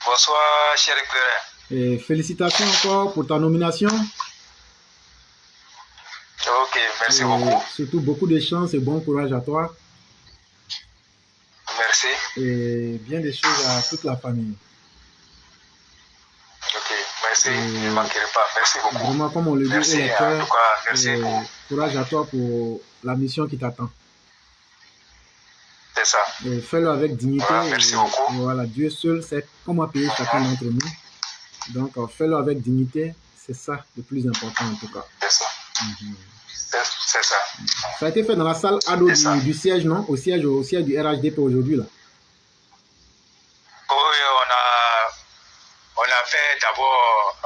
Bonsoir, cher éclaireur. Et félicitations encore pour ta nomination. Ok, merci beaucoup. Surtout beaucoup de chance et bon courage à toi. Merci. Et bien des choses à toute la famille. Ok, merci. Je ne manquerai pas. Merci beaucoup. Vraiment, comme on le dit, merci, en tout cas, merci pour... courage à toi pour la mission qui t'attend. C'est ça. Et fais-le avec dignité. Voilà, merci beaucoup. Voilà, Dieu seul sait comment payer chacun d'entre nous. Donc, fais-le avec dignité. C'est ça le plus important en tout cas. C'est ça. C'est ça. Ça a été fait dans la salle ado du siège, non? Au siège du RHDP aujourd'hui, là. Oui, on a fait d'abord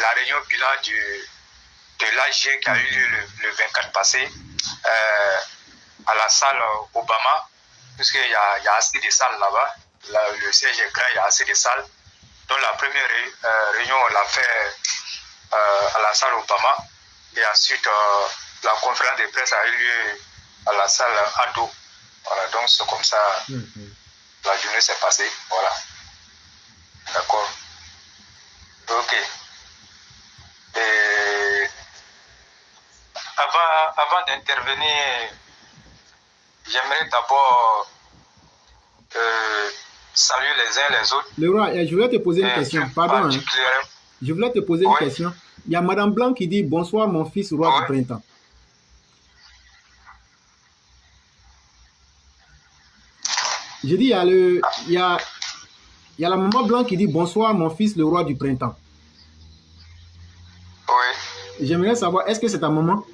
la réunion bilan de l'AG qui a eu lieu le 24 passé à la salle Obama, puisqu'il y a assez de salles là-bas. Le siège est grand, il y a assez de salles. Donc la première réunion, on l'a fait à la salle Obama. Et ensuite, la conférence de presse a eu lieu à la salle Ado. Voilà, donc c'est comme ça, la journée s'est passée. Voilà. D'accord. Ok. Et avant d'intervenir, j'aimerais d'abord saluer les uns les autres. Le roi, je voulais te poser une question. Pardon. Je voulais te poser une question. Il y a Madame Blanc qui dit « Bonsoir mon fils, roi du printemps ». Je dis, il y a la maman Blanc qui dit « Bonsoir mon fils, le roi du printemps ». Oui. J'aimerais savoir, est-ce que c'est ta maman?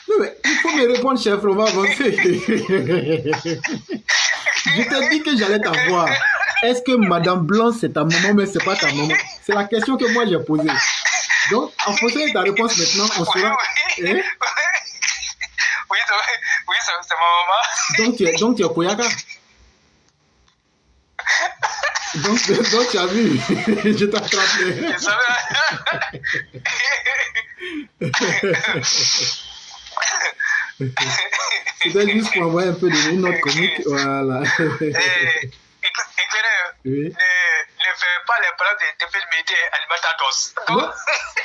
Non mais, il faut me répondre, chef, on va avancer. Je t'ai dit que j'allais t'avoir. Est-ce que Madame Blanc, c'est ta maman, mais c'est pas ta maman? C'est la question que moi j'ai posée. Donc, en fonction de ta réponse maintenant, on saura. Oui, c'est ma maman. Donc tu es Koyaka. Donc tu as vu. Je t'ai attrapé. Je savais. C'était juste pour envoyer un peu de notes comiques. Voilà. Oui. Ne fais pas les plans de métier alimentados.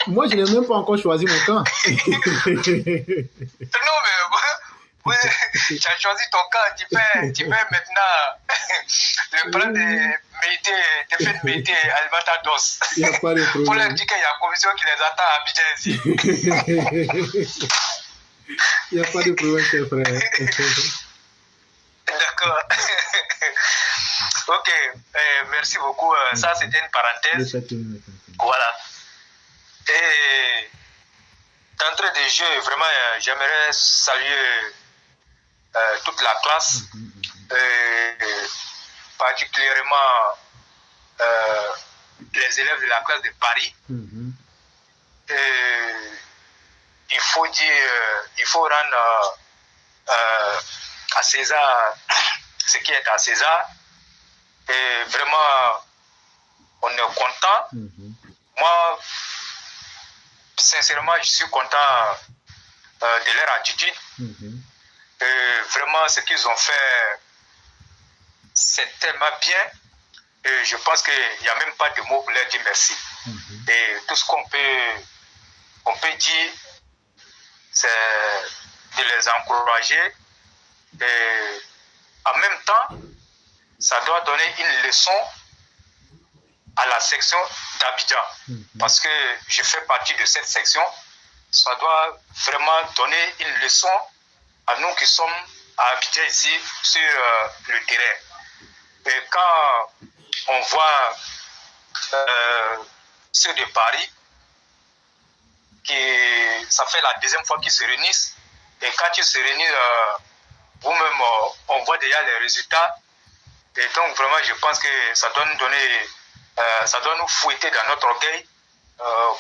Moi, je n'ai même pas encore choisi mon camp. Non, mais tu as choisi ton camp. Tu fais maintenant le plan de métier alimentados. Il n'y a pas de problème. Pour leur dire qu'il y a une commission qui les attend à Abidjan ici. Il n'y a pas de problème, cher frère. D'accord. Ok, merci beaucoup. Ça, c'était une parenthèse. Voilà. Et d'entrée de jeu, vraiment, j'aimerais saluer toute la classe, particulièrement les élèves de la classe de Paris. Il faut rendre à César ce qui est à César. Et vraiment, on est content. Moi, sincèrement, je suis content de leur attitude. Et vraiment, ce qu'ils ont fait, c'est tellement bien. Et je pense qu'il n'y a même pas de mots pour leur dire merci. Et tout ce qu'on peut dire, c'est de les encourager. Et en même temps, ça doit donner une leçon à la section d'Abidjan. Parce que je fais partie de cette section. Ça doit vraiment donner une leçon à nous qui sommes à Abidjan ici sur le terrain. Et quand on voit ceux de Paris, ça fait la deuxième fois qu'ils se réunissent. Et quand ils se réunissent, vous-même, on voit déjà les résultats. Et donc, vraiment, je pense que ça doit nous fouetter dans notre orgueil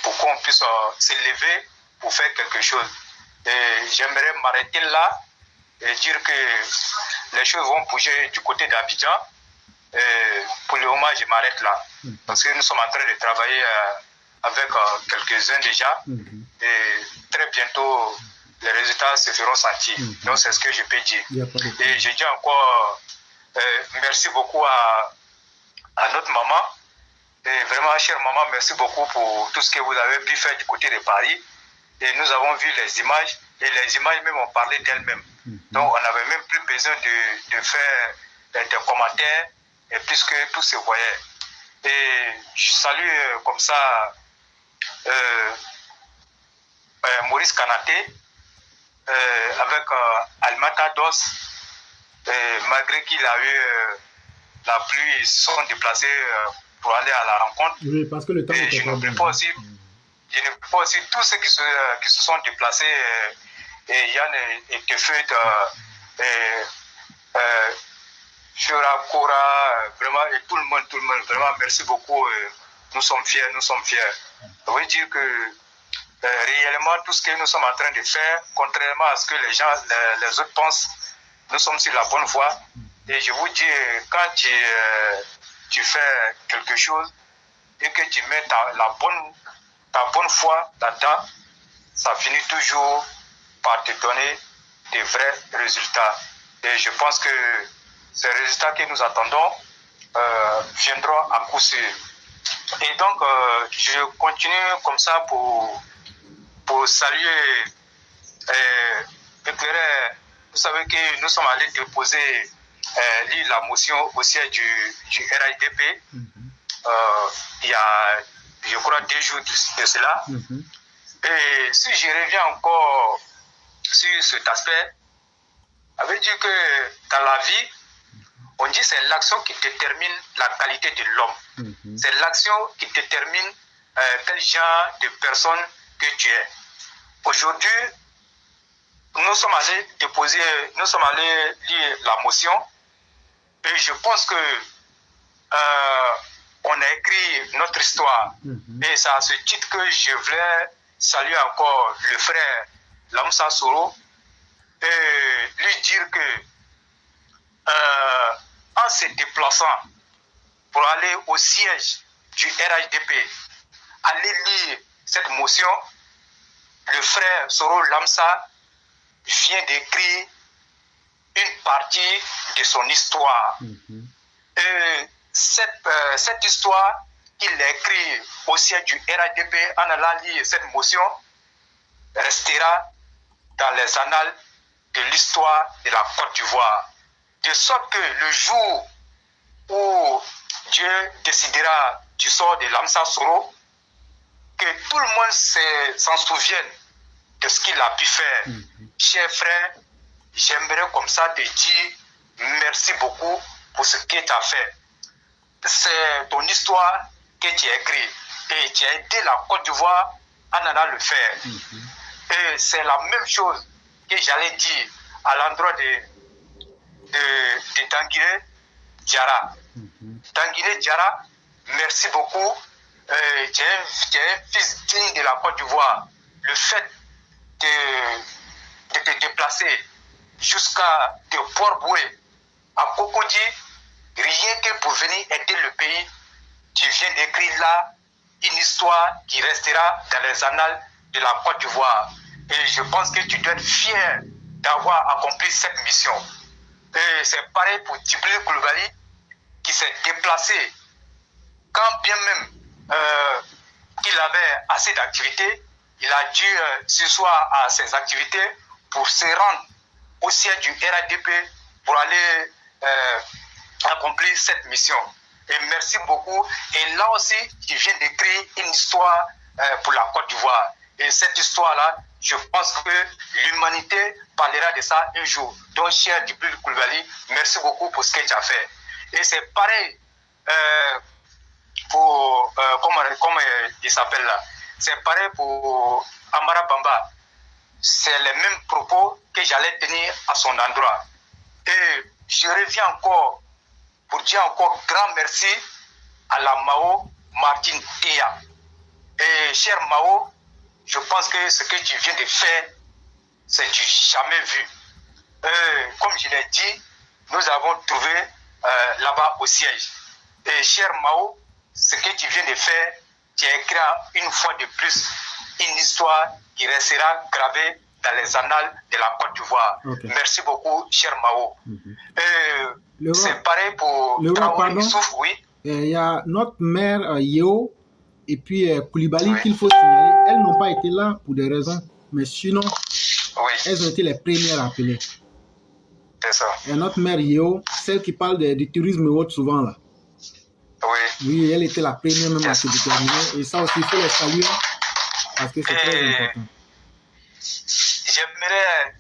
pour qu'on puisse s'élever pour faire quelque chose. Et j'aimerais m'arrêter là et dire que les choses vont bouger du côté d'Abidjan. Pour le moment, je m'arrête là. Parce que nous sommes en train de travailler avec quelques-uns déjà. Et très bientôt, les résultats se feront sentir. Donc c'est ce que je peux dire. Et je dis encore merci beaucoup à notre maman. Et vraiment, chère maman, merci beaucoup pour tout ce que vous avez pu faire du côté de Paris. Et nous avons vu les images, et les images même ont parlé d'elles-mêmes. Donc on n'avait même plus besoin de faire des commentaires, et puisque tout se voyait. Et je salue comme ça Maurice Kanaté, avec Almata Dos, malgré qu'il a eu la pluie, ils se sont déplacés pour aller à la rencontre. Oui, parce que le temps et je n'oublie pas aussi, tous ceux qui se sont déplacés, et Yann et Tefut, Shura, Kora, vraiment, et tout le monde, vraiment, merci beaucoup. Nous sommes fiers. Ça veut dire que réellement, tout ce que nous sommes en train de faire, contrairement à ce que les autres pensent, nous sommes sur la bonne voie. Et je vous dis, quand tu fais quelque chose et que tu mets ta bonne foi là-dedans, ça finit toujours par te donner des vrais résultats. Et je pense que ces résultats que nous attendons viendront à coup sûr. Et donc, je continue comme ça pour saluer éclairer. Vous savez que nous sommes allés déposer la motion au siège du RIDP il y a, je crois, 2 jours de cela. Et si je reviens encore sur cet aspect, ça veut dire que dans la vie, on dit que c'est l'action qui détermine la qualité de l'homme. C'est l'action qui détermine quel genre de personne que tu es. Aujourd'hui, nous sommes allés lire la motion et je pense que on a écrit notre histoire. Et c'est à ce titre que je voulais saluer encore le frère Lamoussa Soro et lui dire que en se déplaçant pour aller au siège du RHDP, aller lire cette motion, le frère Soro Lamsa vient d'écrire une partie de son histoire. Et cette histoire qu'il a écrite au siège du RHDP en allant lire cette motion restera dans les annales de l'histoire de la Côte d'Ivoire. De sorte que le jour où Dieu décidera du sort de Lamsa Soro, que tout le monde s'en souvienne de ce qu'il a pu faire. Cher frère, j'aimerais comme ça te dire merci beaucoup pour ce que tu as fait. C'est ton histoire que tu as écrite et tu as aidé la Côte d'Ivoire en allant le faire. Et c'est la même chose que j'allais dire à l'endroit de Tanguy Diarra. Tanguy Diarra, merci beaucoup. Tu es un fils digne de la Côte d'Ivoire. Le fait de te déplacer jusqu'à Port-Boué, à Cocody, rien que pour venir aider le pays, tu viens d'écrire là une histoire qui restera dans les annales de la Côte d'Ivoire. Et je pense que tu dois être fier d'avoir accompli cette mission. Et c'est pareil pour Djibril Coulibaly qui s'est déplacé quand bien même qu'il avait assez d'activités. Il a dû ce soir à ses activités pour se rendre au siège du RADP pour aller accomplir cette mission. Et merci beaucoup. Et là aussi, il vient d'écrire une histoire pour la Côte d'Ivoire. Et cette histoire-là, je pense que l'humanité parlera de ça un jour. Donc, cher Djibril Coulibaly, merci beaucoup pour ce que tu as fait. Et c'est pareil pour, comment il s'appelle là, c'est pareil pour Amara Bamba. C'est les mêmes propos que j'allais tenir à son endroit. Et je reviens encore pour dire encore grand merci à la Mao Martine Théa. Et cher Mao, je pense que ce que tu viens de faire, c'est du jamais vu. Comme je l'ai dit, nous avons trouvé là-bas au siège. Et cher Mao, ce que tu viens de faire, tu as écrit une fois de plus une histoire qui restera gravée dans les annales de la Côte d'Ivoire. Okay. Merci beaucoup, cher Mao. C'est pareil pour Traoré Youssouf, oui. Il y a notre mère Yeo et puis Koulibaly qu'il faut signaler. Elles n'ont pas été là pour des raisons, mais sinon, elles ont été les premières appelées. C'est ça. Et notre mère Yeo, celle qui parle du tourisme et autres souvent là. Oui, elle était la première même à se déterminer. Et ça aussi, il faut les saluer parce que c'est très important. J'aimerais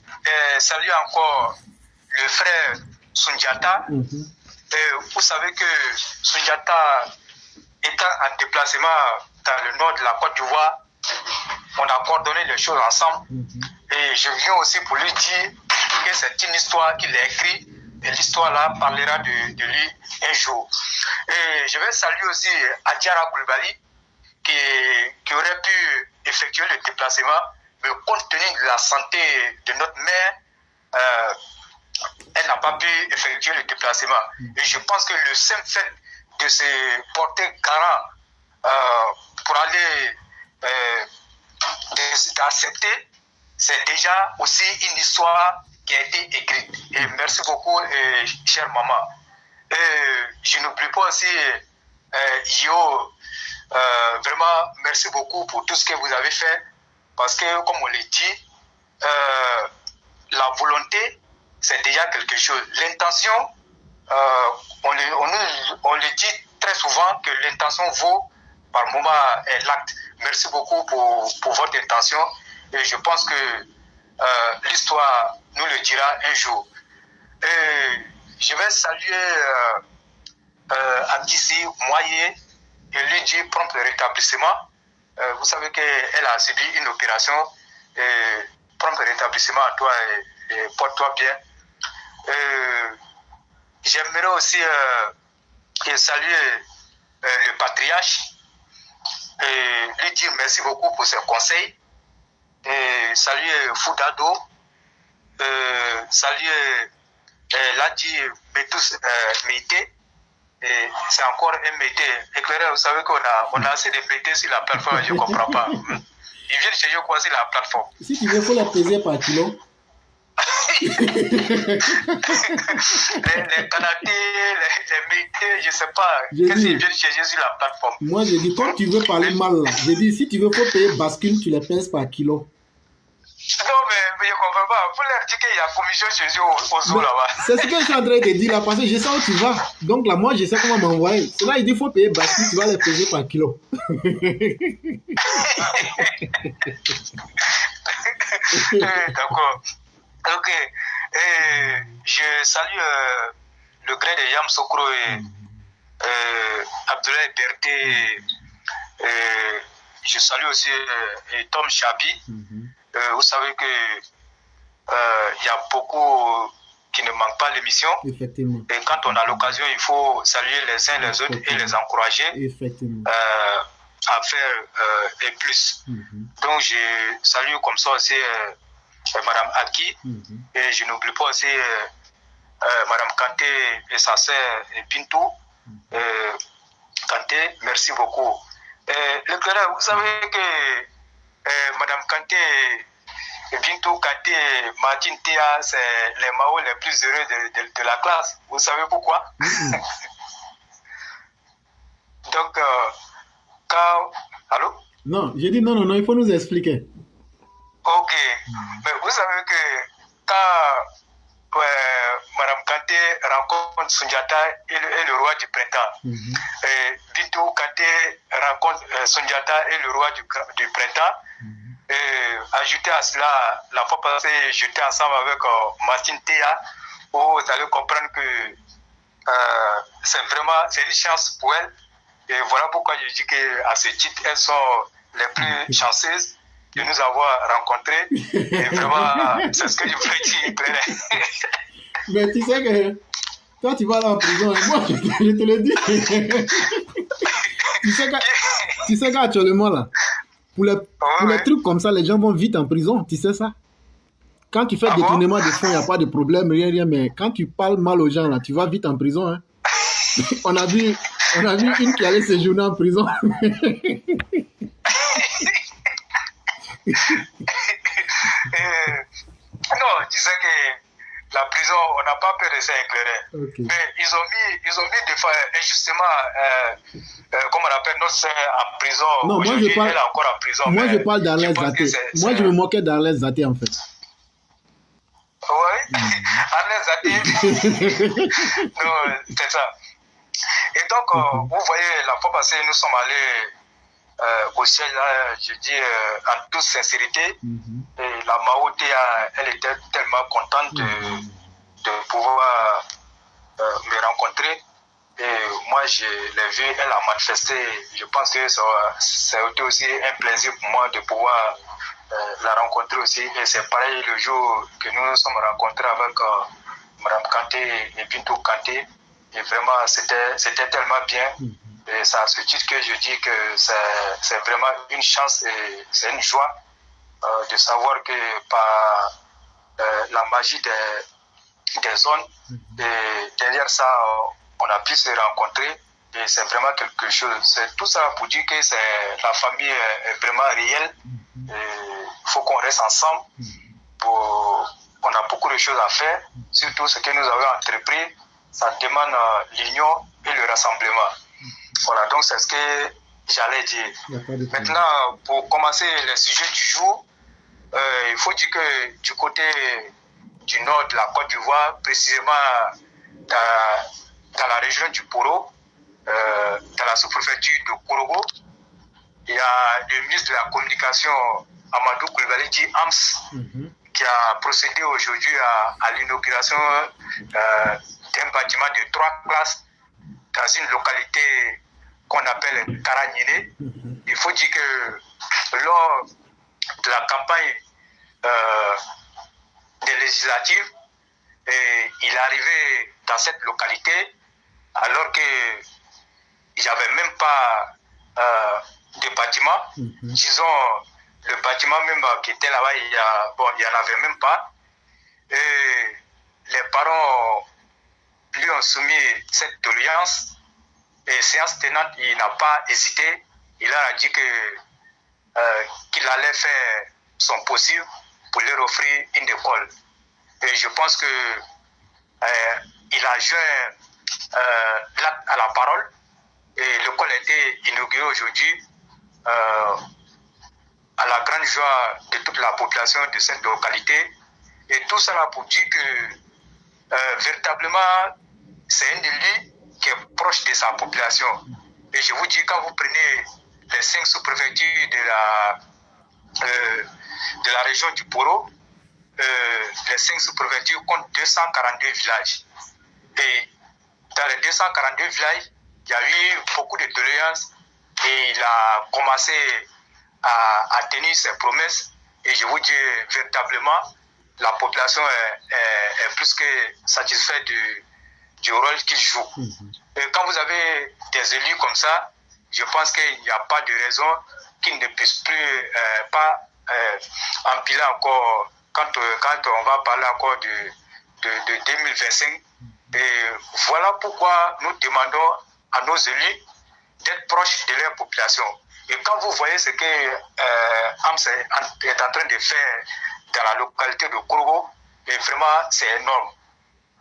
saluer encore le frère Sundiata. Vous savez que Sundiata étant en déplacement dans le nord de la Côte d'Ivoire, on a coordonné les choses ensemble. Et je viens aussi pour lui dire que c'est une histoire qu'il a écrite et l'histoire là parlera de lui un jour. Et je vais saluer aussi Adjara Koulibaly qui aurait pu effectuer le déplacement, mais compte tenu de la santé de notre mère, elle n'a pas pu effectuer le déplacement. Et je pense que le simple fait de se porter garant pour aller d'accepter, c'est déjà aussi une histoire qui a été écrite. Et merci beaucoup, chère maman. Je n'oublie pas aussi Yo, vraiment merci beaucoup pour tout ce que vous avez fait, parce que comme on l'a dit, la volonté c'est déjà quelque chose. L'intention, on le dit très souvent que l'intention vaut par moment l'acte. Merci beaucoup pour votre intention et je pense que l'histoire nous le dira un jour. Je vais saluer Abdissi Moyer et lui dire prompt rétablissement. Vous savez qu'elle a subi une opération. Prompt rétablissement à toi et porte-toi bien. J'aimerais aussi saluer le patriarche et lui dire merci beaucoup pour ses conseils. Et saluer Foudado, saluer Ladi Metous Mété. C'est encore un mété. Éclairé, vous savez qu'on a assez de mété sur la plateforme, je ne comprends pas. Ils viennent chez eux quoi sur la plateforme. Si tu veux, il faut la peser par kilo. les Canadiens, les métés, je ne sais pas. Qu'est-ce qu'ils viennent chercher sur la plateforme? Moi, j'ai dit, quand tu veux parler mal, là, j'ai dit, si tu veux, faut payer bascule, tu les pèses par kilo. Non, mais je ne comprends pas. Vous leur dites qu'il y a commission chez eux au zoo là-bas. C'est ce que je suis en train de te dire là, parce que je sais où tu vas. Donc là, moi, je sais comment m'envoyer. C'est là, il dit, il faut payer bascule, tu vas les peser par kilo. D'accord. Ok. Je salue le gré de Yam Sokro et Abdoulaye Berté. Je salue aussi Tom Chabi. Vous savez que il y a beaucoup qui ne manquent pas l'émission. Effectivement. Et quand on a l'occasion, il faut saluer les uns les autres et les encourager à faire et plus. Donc je salue comme ça aussi Madame Aki et je n'oublie pas aussi Madame Kanté et sa sœur Pinto. Kanté, merci beaucoup. Leclerc, vous savez que Madame Kanté et Bintou Kanté, Martin Théa, c'est les Mao les plus heureux de la classe. Vous savez pourquoi? Donc, quand... Allô? Non, j'ai dit non, il faut nous expliquer. Ok. Mais vous savez que quand Madame Kanté rencontre Sundiata et le roi du printemps, Bintou Kanté rencontre Sundiata et le roi du printemps, ajouté à cela, la fois passée, j'étais ensemble avec Martin Théa, où vous allez comprendre que c'est une chance pour elle. Et voilà pourquoi je dis qu'à ce titre, elles sont les plus chanceuses de nous avoir rencontrés. Et vraiment, c'est ce que je voulais dire. Mais tu sais que toi, tu vas aller en prison, et moi, je te le dis. tu sais qu'actuellement, là, pour les trucs comme ça, les gens vont vite en prison, tu sais ça? Quand tu fais détournement de fonds, il n'y a pas de problème, rien, mais quand tu parles mal aux gens, là, tu vas vite en prison. Hein? On a vu une qui allait séjourner en prison. la prison, on n'a pas peur de ça éclairer. Okay. Mais ils ont mis des fois injustement, comme on appelle notre sœur en prison. Non, moi je parle. Elle est encore en prison. Moi je parle d'Arlès Zaté. Moi je me moquais d'Arlès Zaté en fait. Oui, Arlès Zaté. Non, c'est ça. Et donc, vous voyez, la fois passée, nous sommes allés au siège, là, je dis en toute sincérité. Et la Maoté, elle était tellement contente de pouvoir me rencontrer. Et moi, je l'ai vue, elle a manifesté. Je pense que ça a été aussi un plaisir pour moi de pouvoir la rencontrer aussi. Et c'est pareil le jour que nous nous sommes rencontrés avec Mme Kanté et Bintou Kanté. Et vraiment, c'était tellement bien. Et c'est à ce titre que je dis que c'est vraiment une chance et c'est une joie de savoir que par la magie des zones, et derrière ça, on a pu se rencontrer. Et c'est vraiment quelque chose. C'est tout ça pour dire que la famille est vraiment réelle. Il faut qu'on reste ensemble. On a beaucoup de choses à faire. Surtout ce que nous avons entrepris, ça demande l'union et le rassemblement. Voilà, donc c'est ce que j'allais dire. Maintenant, pour commencer le sujet du jour, il faut dire que du côté du nord de la Côte d'Ivoire, précisément dans la région du Poro, dans la sous-préfecture de Korogo, il y a le ministre de la Communication, Amadou Koulibaly dit AMS, qui a procédé aujourd'hui à l'inauguration d'un bâtiment de 3 classes dans une localité qu'on appelle Karanyine. Il faut dire que lors de la campagne des législatives, il est arrivé dans cette localité alors qu'il n'y avait même pas de bâtiment. Disons, le bâtiment même qui était là-bas, il n'y en avait même pas. Et les parents lui ont soumis cette doléance. Et séance tenante, il n'a pas hésité. Il a dit qu'il allait faire son possible pour leur offrir une école. Et je pense que il a joint l'acte à la parole. Et l'école a été inaugurée aujourd'hui à la grande joie de toute la population de cette localité. Et tout cela pour dire que véritablement, c'est un élu qui est proche de sa population. Et je vous dis, quand vous prenez les 5 sous-préfectures de la région du Poro, les 5 sous-préfectures comptent 242 villages. Et dans les 242 villages, il y a eu beaucoup de doléances et il a commencé à tenir ses promesses. Et je vous dis véritablement, la population est plus que satisfaite du rôle qu'il joue. Et quand vous avez des élus comme ça, je pense qu'il n'y a pas de raison qu'ils ne puissent plus pas empiler encore, quand on va parler encore de 2025. Et voilà pourquoi nous demandons à nos élus d'être proches de leur population. Et quand vous voyez ce que AMS est en train de faire dans la localité de Korogo, et vraiment c'est énorme.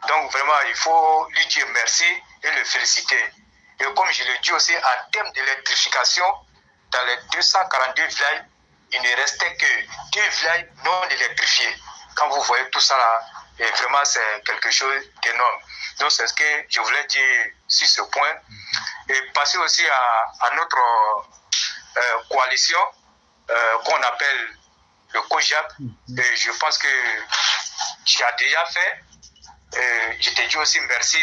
Donc vraiment, il faut lui dire merci et le féliciter. Et comme je le dis aussi, en termes d'électrification, dans les 242 villages, il ne restait que 2 villages non électrifiés. Quand vous voyez tout ça là, et vraiment c'est quelque chose d'énorme. Donc c'est ce que je voulais dire sur ce point. Et passer aussi à notre coalition qu'on appelle le COJAP. Et je pense que tu as déjà fait. Je te dis aussi merci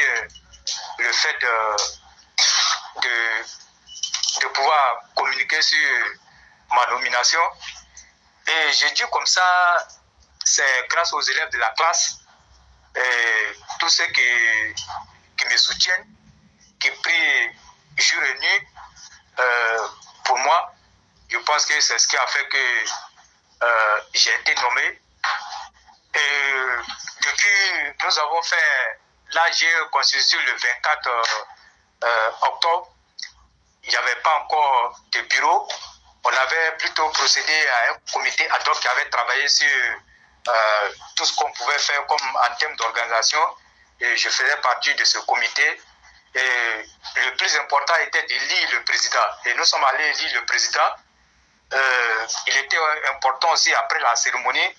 le fait de pouvoir communiquer sur ma nomination. Et je dis comme ça, c'est grâce aux élèves de la classe et tous ceux qui me soutiennent, qui prient jour et nuit pour moi. Je pense que c'est ce qui a fait que j'ai été nommé. Et depuis, nous avons fait, là j'ai constitué le 24 octobre, il n'y avait pas encore de bureau. On avait plutôt procédé à un comité ad hoc qui avait travaillé sur tout ce qu'on pouvait faire comme en termes d'organisation. Et je faisais partie de ce comité. Et le plus important était d'élire le président. Et nous sommes allés élire le président. Il était important aussi, après la cérémonie,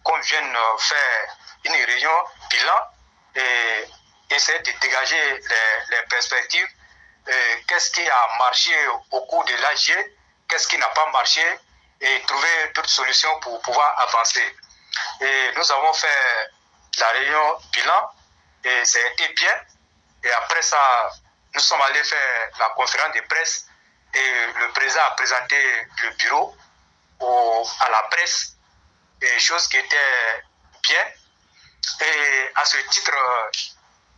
qu'on vienne faire une réunion bilan et essayer de dégager les perspectives. Qu'est-ce qui a marché au cours de l'AG, qu'est-ce qui n'a pas marché, et trouver d'autres solutions pour pouvoir avancer. Et nous avons fait la réunion bilan et ça a été bien. Et après ça, nous sommes allés faire la conférence de presse et le président a présenté le bureau à la presse, et chose qui était bien. Et à ce titre,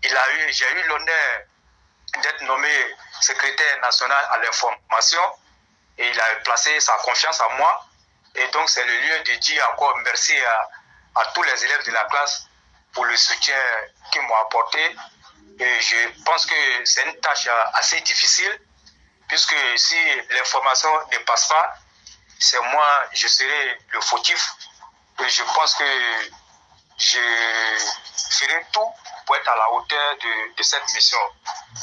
j'ai eu l'honneur d'être nommé secrétaire national à l'information et il a placé sa confiance en moi. Et donc c'est le lieu de dire encore merci à tous les élèves de la classe pour le soutien qu'ils m'ont apporté. Et je pense que c'est une tâche assez difficile, puisque si l'information ne passe pas, c'est moi, je serai le fautif. Et je pense que je ferai tout pour être à la hauteur de cette mission.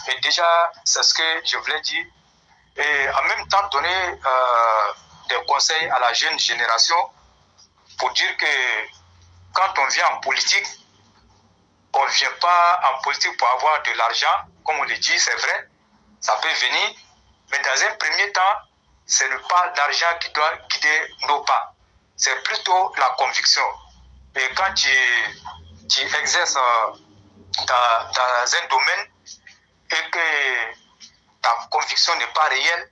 Et déjà, c'est ce que je voulais dire. Et en même temps, donner des conseils à la jeune génération pour dire que quand on vient en politique, on ne vient pas en politique pour avoir de l'argent, comme on le dit, c'est vrai, ça peut venir, mais dans un premier temps, ce n'est pas l'argent qui doit guider nos pas, c'est plutôt la conviction. Et quand tu exerces dans un domaine et que ta conviction n'est pas réelle,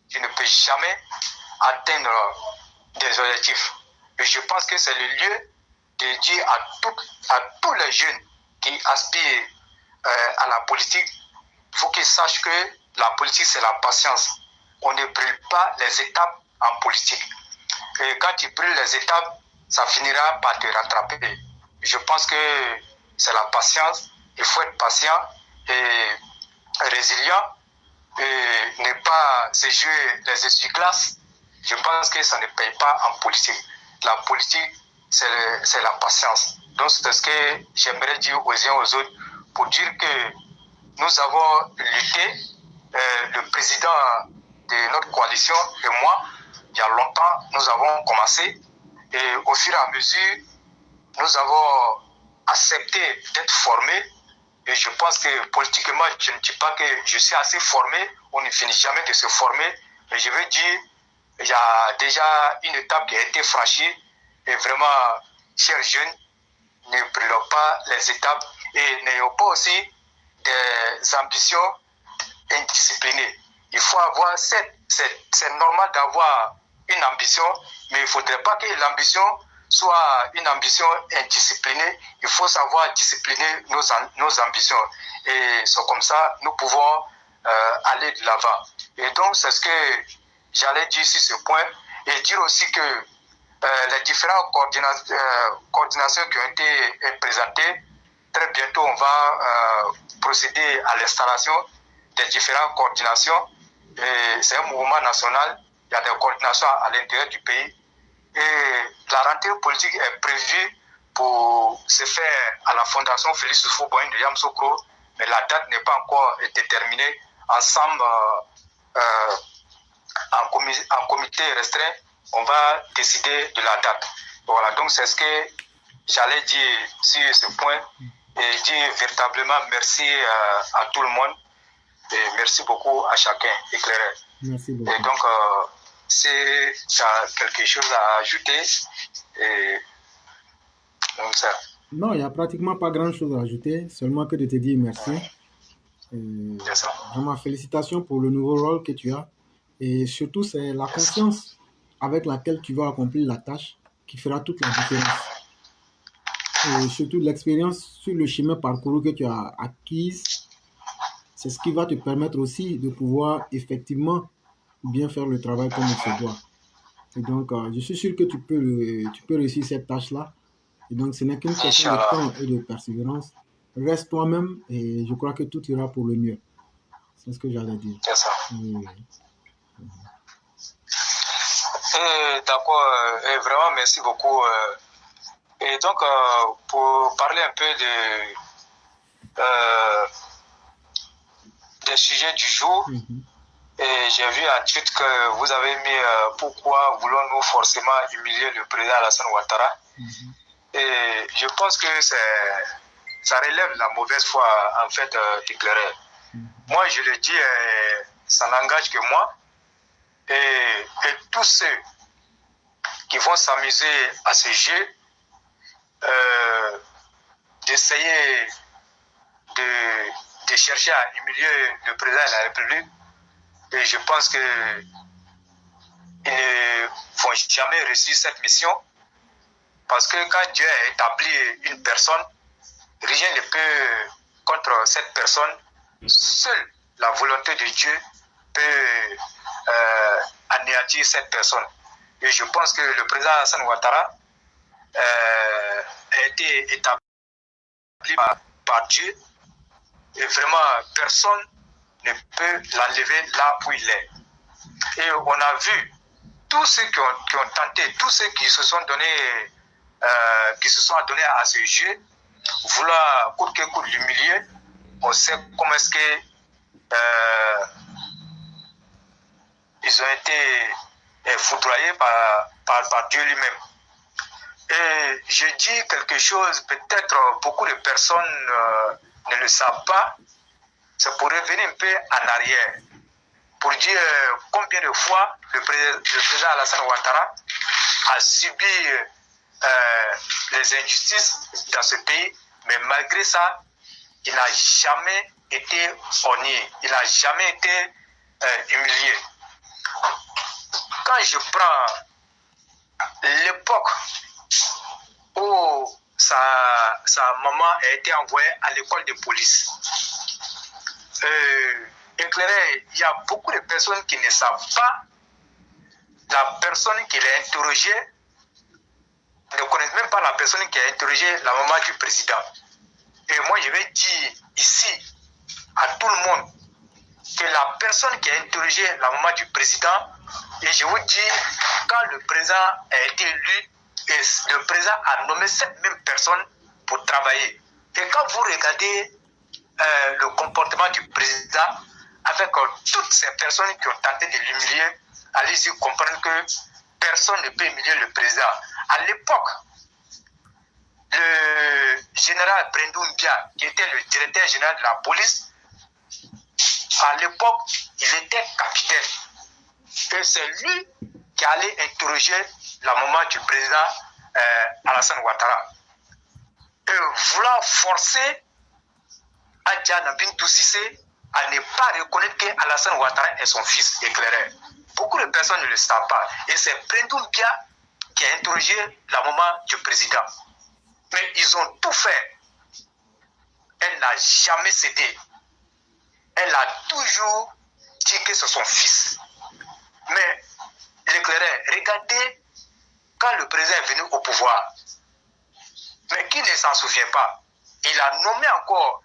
tu ne peux jamais atteindre des objectifs. Et je pense que c'est le lieu de dire à tous les jeunes qui aspirent à la politique, il faut qu'ils sachent que la politique, c'est la patience. On ne brûle pas les étapes en politique. Et quand tu brûles les étapes, ça finira par te rattraper. Je pense que c'est la patience. Il faut être patient et résilient et ne pas se jouer les essuie-glaces. Je pense que ça ne paye pas en politique. La politique, c'est la patience. Donc, c'est ce que j'aimerais dire aux uns et aux autres pour dire que nous avons lutté. Le président de notre coalition et moi, il y a longtemps, nous avons commencé. Et au fur et à mesure, nous avons accepté d'être formés. Et je pense que politiquement, je ne dis pas que je suis assez formé. On ne finit jamais de se former. Mais je veux dire, il y a déjà une étape qui a été franchie. Et vraiment, chers jeunes, ne brûlons pas les étapes et n'ayons pas aussi des ambitions indisciplinées. Il faut avoir c'est normal d'avoir une ambition, mais il ne faudrait pas que l'ambition soit une ambition indisciplinée. Il faut savoir discipliner nos ambitions. Et c'est comme ça nous pouvons aller de l'avant. Et donc, c'est ce que j'allais dire sur ce point. Et dire aussi que les différentes coordinations qui ont été présentées, très bientôt, on va procéder à l'installation des différentes coordinations. C'est un mouvement national. Il y a des coordinations à l'intérieur du pays. Et la rentrée politique est prévue pour se faire à la Fondation Félix Houphouët-Boigny de Yamoussoukro, mais la date n'est pas encore déterminée. Ensemble, en comité restreint, on va décider de la date. Voilà, donc c'est ce que j'allais dire sur ce point et dire véritablement merci à tout le monde et merci beaucoup à chacun éclairé. Merci beaucoup. Et donc, si tu as quelque chose à ajouter, et donc ça. Non, il n'y a pratiquement pas grand-chose à ajouter, seulement que de te dire merci. Vraiment, félicitations pour le nouveau rôle que tu as. Et surtout, c'est la confiance avec laquelle tu vas accomplir la tâche qui fera toute la différence. Et surtout, l'expérience sur le chemin parcouru que tu as acquise, c'est ce qui va te permettre aussi de pouvoir effectivement bien faire le travail comme il se doit. Et donc, je suis sûr que tu peux réussir cette tâche-là. Et donc, ce n'est qu'une question de temps et de persévérance. Reste toi-même et je crois que tout ira pour le mieux. C'est ce que j'allais dire. C'est ça. Oui. D'accord. Vraiment, merci beaucoup Et donc, pour parler un peu des sujets du jour, et j'ai vu un titre que vous avez mis pourquoi voulons-nous forcément humilier le président Alassane Ouattara. Et je pense que ça relève la mauvaise foi en fait éclairée. Moi, je le dis, ça n'engage que moi. Et tous ceux qui vont s'amuser à ce jeu, d'essayer de chercher à humilier le président de la République, et je pense qu'ils ne vont jamais réussir cette mission, parce que quand Dieu a établi une personne, rien ne peut contre cette personne. Seule la volonté de Dieu peut anéantir cette personne. Et je pense que le président Alassane Ouattara a été établi par Dieu, et vraiment personne ne peut l'enlever là où il est. Et on a vu tous ceux qui ont tenté, tous ceux qui se sont donnés à ce jeu, vouloir coûte que coûte l'humilier. On sait comment est-ce que ils ont été foudroyés par Dieu lui-même. Et je dis quelque chose, peut-être beaucoup de personnes ne le savent pas, c'est pour revenir un peu en arrière, pour dire combien de fois le président Alassane Ouattara a subi les injustices dans ce pays, mais malgré ça, il n'a jamais été honni, il n'a jamais été humilié. Quand je prends l'époque où sa maman a été envoyée à l'école de police, éclairé, il y a beaucoup de personnes qui ne savent pas la personne qui l'a interrogée, ne connaissent même pas la personne qui a interrogé la maman du président. Et moi, je vais dire ici à tout le monde que la personne qui a interrogé la maman du président, et je vous dis, quand le président a été élu, et le président a nommé cette même personne pour travailler. Et quand vous regardez le comportement du président avec toutes ces personnes qui ont tenté de l'humilier, allez-y comprendre que personne ne peut humilier le président. À l'époque, le général Brendoum-Bia, qui était le directeur général de la police, à l'époque, il était capitaine. Et c'est lui qui allait interroger la maman du président Alassane Ouattara. Et vouloir forcer Adja Bintou Cissé à ne pas reconnaître qu'Alassane Ouattara est son fils éclairé. Beaucoup de personnes ne le savent pas. Et c'est Brendoum Bia qui a interrogé la maman du président. Mais ils ont tout fait. Elle n'a jamais cédé. Elle a toujours dit que c'est son fils. Mais l'éclairé, regardez quand le président est venu au pouvoir. Mais qui ne s'en souvient pas? Il a nommé encore,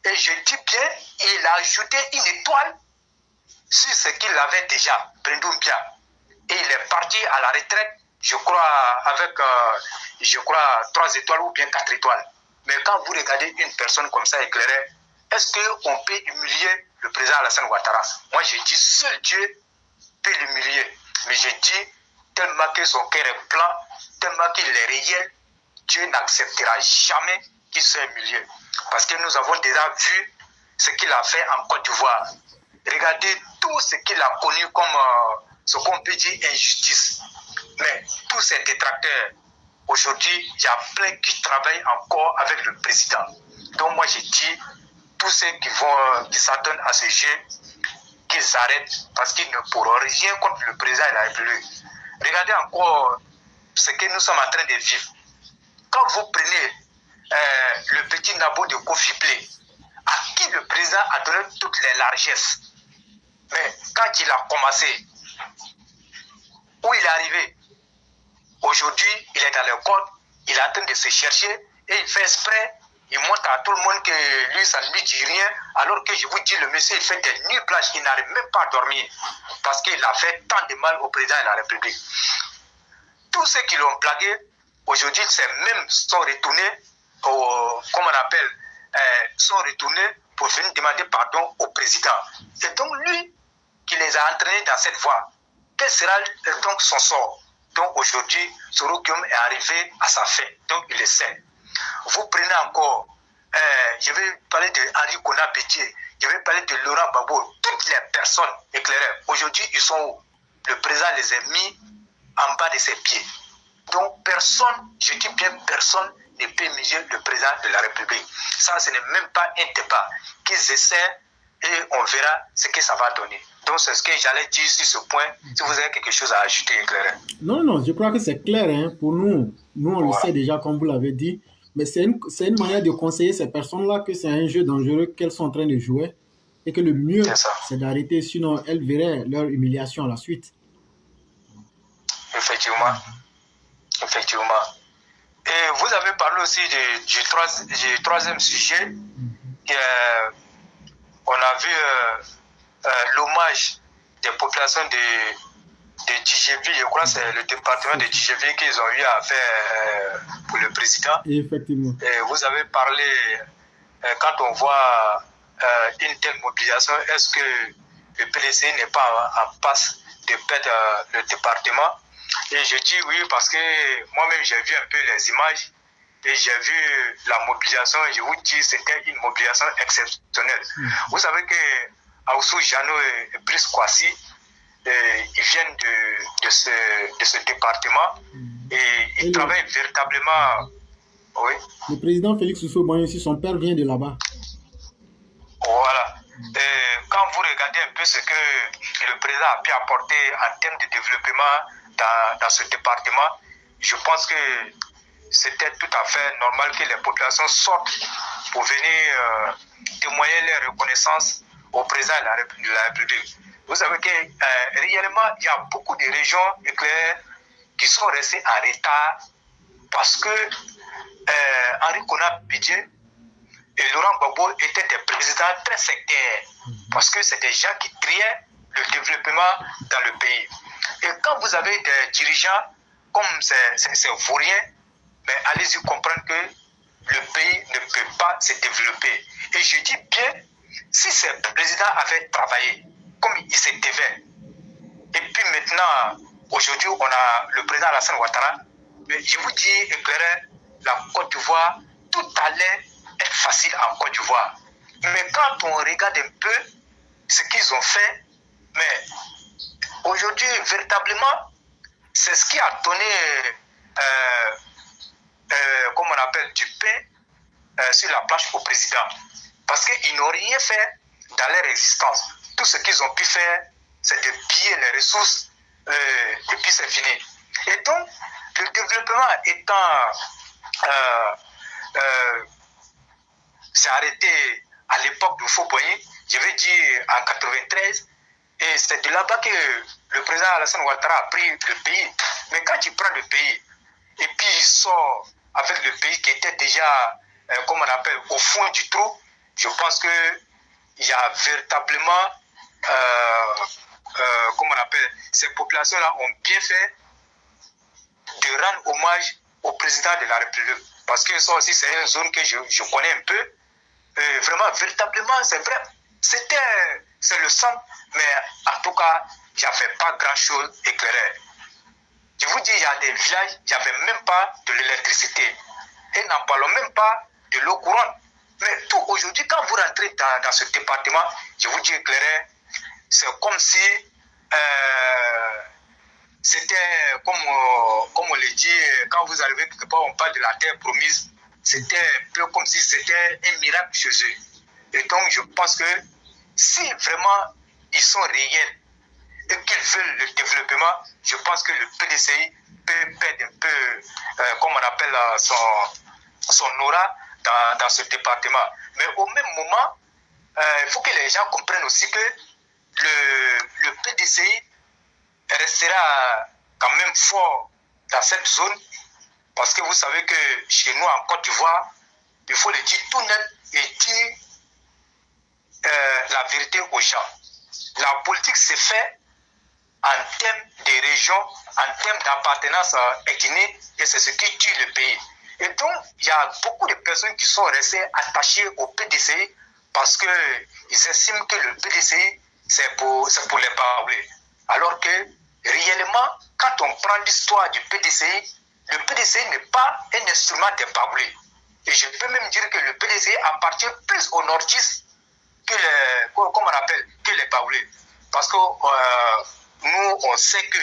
et je dis bien, il a ajouté une étoile sur ce qu'il avait déjà, Brendoum Bia. Et il est parti à la retraite, je crois, avec 3 étoiles ou bien 4 étoiles. Mais quand vous regardez une personne comme ça éclairée, est-ce qu'on peut humilier le président Alassane Ouattara? Moi, je dis, seul Dieu peut l'humilier. Mais je dis, tellement que son cœur est blanc, tellement qu'il est réel, Dieu n'acceptera jamais qu'il soit humilié. Parce que nous avons déjà vu ce qu'il a fait en Côte d'Ivoire. Regardez tout ce qu'il a connu comme ce qu'on peut dire injustice. Mais tous ces détracteurs, aujourd'hui, il y a plein qui travaillent encore avec le président. Donc moi je dis, tous ceux qui s'attendent à ce jeu, qu'ils arrêtent parce qu'ils ne pourront rien contre le président de la République. Regardez encore ce que nous sommes en train de vivre. Quand vous prenez le petit Nabo de Kofi Blé, à qui le président a donné toutes les largesses, mais quand il a commencé, où il est arrivé, aujourd'hui il est dans le code, il est en train de se chercher et il fait exprès, il montre à tout le monde que lui ça ne lui dit rien, alors que je vous dis, le monsieur il fait des nuits blanches, il n'arrive même pas à dormir parce qu'il a fait tant de mal au président de la République. Tous ceux qui l'ont blagué, aujourd'hui, ces mêmes sont retournés, comme on appelle, sont retournés pour venir demander pardon au président. C'est donc lui qui les a entraînés dans cette voie. Quel sera donc son sort? Donc aujourd'hui, Soro Guillaume est arrivé à sa fin. Donc il le sait. Vous prenez encore, je vais parler de Henri Konan Bédié, je vais parler de Laurent Gbagbo, toutes les personnes éclairées. Aujourd'hui, ils sont où? Le président les a mis en bas de ses pieds. Donc personne, je dis bien personne, ne peut miser le président de la République. Ça, ce n'est même pas un débat. Qu'ils essaient et on verra ce que ça va donner. Donc c'est ce que j'allais dire sur ce point. Si vous avez quelque chose à ajouter, éclairé. Non, je crois que c'est clair hein, pour nous. Nous, on le sait déjà, comme vous l'avez dit. Mais c'est une manière de conseiller ces personnes-là que c'est un jeu dangereux qu'elles sont en train de jouer. Et que le mieux, c'est d'arrêter. Sinon, elles verraient leur humiliation à la suite. Effectivement. Effectivement. Et vous avez parlé aussi du troisième sujet. On a vu l'hommage des populations de Djibouti. Je crois que c'est le département de Djibouti qu'ils ont eu à faire pour le président. Effectivement. Et vous avez parlé, quand on voit une telle mobilisation, est-ce que le PDC n'est pas en passe de perdre le département? Et je dis oui parce que moi-même j'ai vu un peu les images et j'ai vu la mobilisation et je vous dis c'était une mobilisation exceptionnelle. Vous savez que Aoussou Jano et Brice Kwasi, ils viennent de ce département et ils travaillent véritablement. Oui. Le président Félix Houphouët-Boigny aussi, son père vient de là-bas. Voilà. Et quand vous regardez un peu ce que le président a pu apporter en termes de développement dans ce département, je pense que c'était tout à fait normal que les populations sortent pour venir témoigner leur reconnaissance au président de la République. Vous savez que réellement, il y a beaucoup de régions éclairées qui sont restées en retard parce que Henri Konan Bédié et Laurent Gbagbo étaient des présidents très sectaires parce que c'est des gens qui criaient le développement dans le pays. Et quand vous avez des dirigeants comme ces vauriens, mais allez-y comprendre que le pays ne peut pas se développer. Et je dis bien, si ces présidents avaient travaillé comme ils se devaient, et puis maintenant, aujourd'hui, on a le président Alassane Ouattara, mais je vous dis, éclairé, la Côte d'Ivoire, tout allait être facile en Côte d'Ivoire. Mais quand on regarde un peu ce qu'ils ont fait, mais aujourd'hui, véritablement, c'est ce qui a donné, comme on appelle, du pain sur la planche au président. Parce qu'ils n'ont rien fait dans leur existence. Tout ce qu'ils ont pu faire, c'est de piller les ressources et puis c'est fini. Et donc, le développement étant s'est arrêté à l'époque de Houphouët-Boigny, je vais dire en 93, et c'est de là-bas que le président Alassane Ouattara a pris le pays. Mais quand il prend le pays, et puis il sort avec le pays qui était déjà, comme on appelle, au fond du trou, je pense qu'il y a véritablement, comme on appelle, ces populations-là ont bien fait de rendre hommage au président de la République. Parce que ça aussi, c'est une zone que je connais un peu. Vraiment, véritablement, c'est vrai. C'est le sang, mais en tout cas, il n'y avait pas grand-chose éclairé. Je vous dis, il y a des villages, il n'y avait même pas de l'électricité. Et n'en parlons même pas de l'eau courante. Mais tout aujourd'hui, quand vous rentrez dans ce département, je vous dis éclairé, c'est comme si c'était, comme on le dit, quand vous arrivez quelque part, on parle de la terre promise, c'était un peu comme si c'était un miracle chez eux. Et donc, je pense que si vraiment ils sont réels et qu'ils veulent le développement, je pense que le PDCI peut perdre un peu, comme on appelle, son aura dans ce département. Mais au même moment, il faut que les gens comprennent aussi que le PDCI restera quand même fort dans cette zone, parce que vous savez que chez nous en Côte d'Ivoire, il faut le dire tout net et dire la vérité aux gens. La politique s'est faite en termes de région, en termes d'appartenance ethnique, et c'est ce qui tue le pays. Et donc, il y a beaucoup de personnes qui sont restées attachées au PDCI parce qu'ils estiment que le PDCI, c'est pour les Baoulés. Alors que, réellement, quand on prend l'histoire du PDCI, le PDCI n'est pas un instrument des Baoulés. Et je peux même dire que le PDCI appartient plus aux nordistes que les Baoulés. Parce que nous, on sait que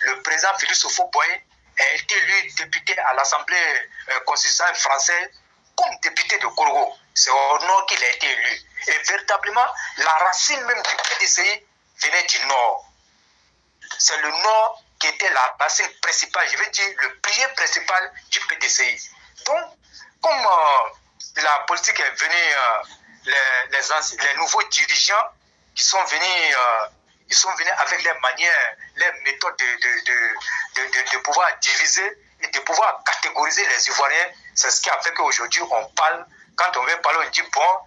le président Félix Houphouët-Boigny a été élu député à l'Assemblée constitutionnelle française comme député de Korogo. C'est au nord qu'il a été élu. Et véritablement, la racine même du PDCI venait du nord. C'est le nord qui était la racine principale, je veux dire le pilier principal du PDCI. Donc, comme la politique est venue, les nouveaux dirigeants qui sont venus, ils sont venus avec leurs manières, leurs méthodes de pouvoir diviser et de pouvoir catégoriser les Ivoiriens. C'est ce qui a fait qu'aujourd'hui on parle, quand on veut parler, on dit bon,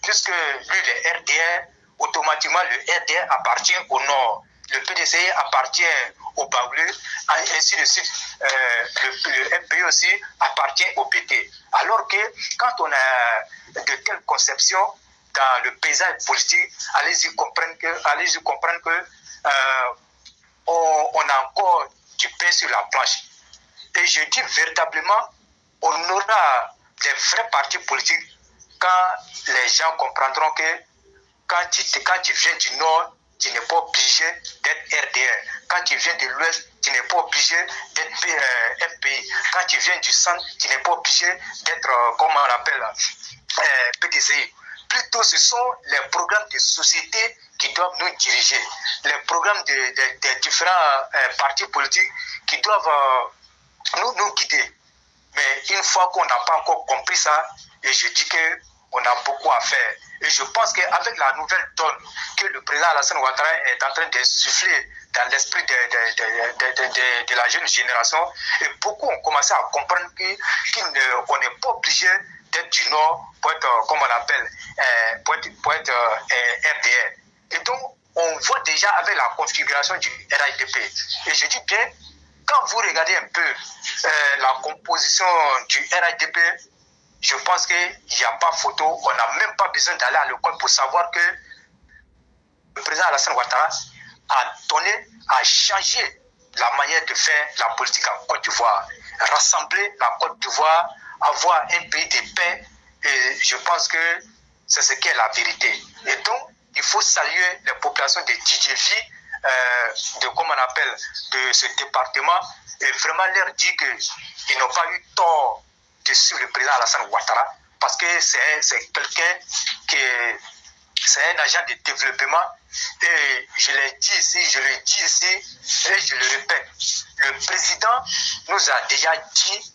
puisque lui, le RDR, automatiquement le RDR appartient au nord. Le PDCI appartient au Baoulé, ainsi de suite. Le MPI aussi appartient au PT. Alors que quand on a de telles conceptions dans le paysage politique, allez-y comprendre que on a encore du pain sur la planche. Et je dis véritablement, on aura des vrais partis politiques quand les gens comprendront que quand tu viens du nord, tu n'es pas obligé d'être RDR. Quand tu viens de l'ouest, tu n'es pas obligé d'être MPI. Quand tu viens du centre, tu n'es pas obligé d'être, comment on appelle, PDCI. Plutôt, ce sont les programmes de société qui doivent nous diriger. Les programmes des différents partis politiques qui doivent nous guider. Mais une fois qu'on n'a pas encore compris ça, et je dis qu'on a beaucoup à faire. Et je pense qu'avec la nouvelle donne que le président Alassane Ouattara est en train d'insuffler dans l'esprit de la jeune génération, et beaucoup ont commencé à comprendre qu'on n'est pas obligé d'être du Nord pour être, comme on appelle, pour être RDR. Et donc, on voit déjà avec la configuration du RIDP. Et je dis bien, quand vous regardez un peu la composition du RIDP, je pense qu'il n'y a pas photo, on n'a même pas besoin d'aller à l'école pour savoir que le président Alassane Ouattara a changé la manière de faire la politique en Côte d'Ivoire, rassembler la Côte d'Ivoire, avoir un pays de paix, et je pense que c'est ce qui est la vérité. Et donc, il faut saluer les populations de Djidjévi, de ce département, et vraiment leur dire qu'ils n'ont pas eu tort de suivre le président Alassane Ouattara, parce que c'est quelqu'un c'est un agent de développement, et je l'ai dit ici, je le dis ici, et je le répète, le président nous a déjà dit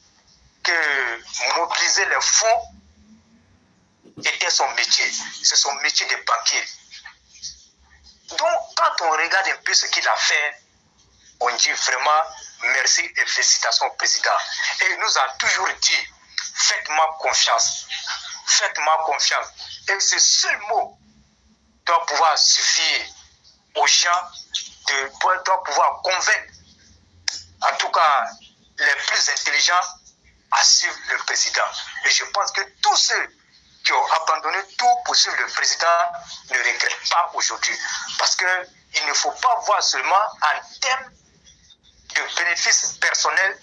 que mobiliser les fonds était son métier, c'est son métier de banquier. Donc, quand on regarde un peu ce qu'il a fait, on dit vraiment merci et félicitations au président. Et il nous a toujours dit, faites-moi confiance. Faites-moi confiance. Et ce seul mot doit pouvoir suffire aux gens, doit pouvoir convaincre, en tout cas les plus intelligents, à suivre le président. Et je pense que tous ceux qui ont abandonné tout pour suivre le président ne regrettent pas aujourd'hui. Parce qu'il ne faut pas voir seulement en termes de bénéfices personnels.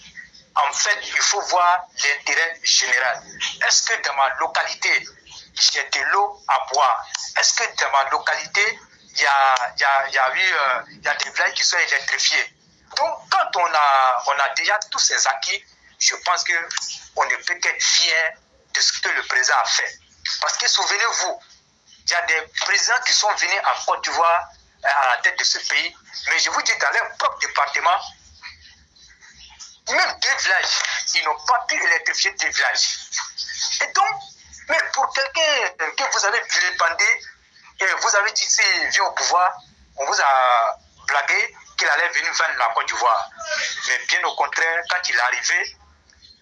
En fait, il faut voir l'intérêt général. Est-ce que dans ma localité, j'ai de l'eau à boire? Est-ce que dans ma localité, il y a des villages qui sont électrifiés? Donc, quand on a déjà tous ces acquis, je pense qu'on ne peut qu'être fier de ce que le président a fait. Parce que souvenez-vous, il y a des présidents qui sont venus en Côte d'Ivoire à la tête de ce pays, mais je vous dis, dans leur propre département, même des villages, ils n'ont pas pu électrifier des villages. Et donc, mais pour quelqu'un que vous avez vilipendé, et vous avez dit s'il vient au pouvoir, on vous a blagué qu'il allait venir vendre la Côte d'Ivoire. Mais bien au contraire, quand il est arrivé,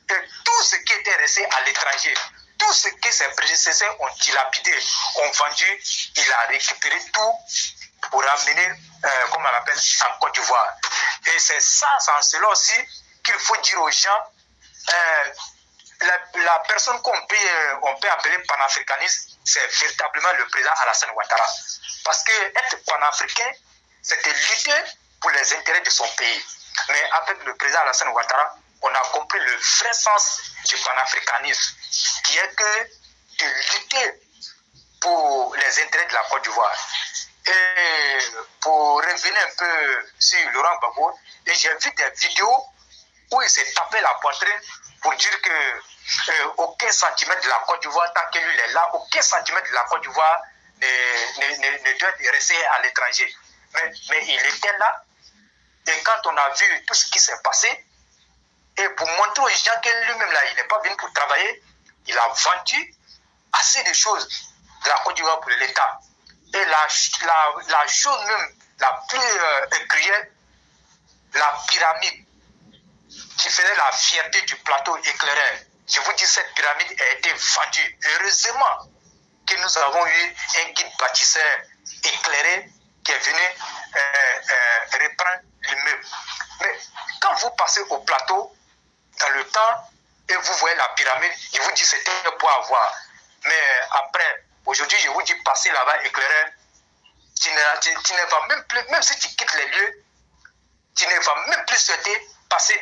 tout ce qui était resté à l'étranger, tout ce que ses prédécesseurs ont dilapidé, ont vendu, il a récupéré tout pour ramener, comme on l'appelle, en Côte d'Ivoire. Et c'est ça, en cela aussi, qu'il faut dire aux gens, la personne qu'on peut appeler panafricaniste, c'est véritablement le président Alassane Ouattara. Parce que être panafricain, c'était lutter pour les intérêts de son pays. Mais avec le président Alassane Ouattara, on a compris le vrai sens du panafricanisme, qui est que de lutter pour les intérêts de la Côte d'Ivoire. Et pour revenir un peu sur Laurent Gbagbo, j'ai vu des vidéos où il s'est tapé la poitrine pour dire que aucun centimètre de la Côte d'Ivoire, tant que lui est là, aucun centimètre de la Côte d'Ivoire ne doit rester à l'étranger. Mais il était là, et quand on a vu tout ce qui s'est passé, et pour montrer aux gens que lui-même là, il n'est pas venu pour travailler, il a vendu assez de choses de la Côte d'Ivoire pour l'État. Et la chose même la plus cruelle, la pyramide qui faisait la fierté du plateau éclaireur. Je vous dis, cette pyramide a été vendue. Heureusement que nous avons eu un guide bâtisseur éclairé qui est venu reprendre l'immeuble. Mais quand vous passez au plateau, dans le temps, et vous voyez la pyramide, je vous dis c'était pour avoir. Mais après, aujourd'hui, je vous dis passer là-bas éclaireur, tu ne vas même plus, même si tu quittes les lieux, tu ne vas même plus souhaiter passer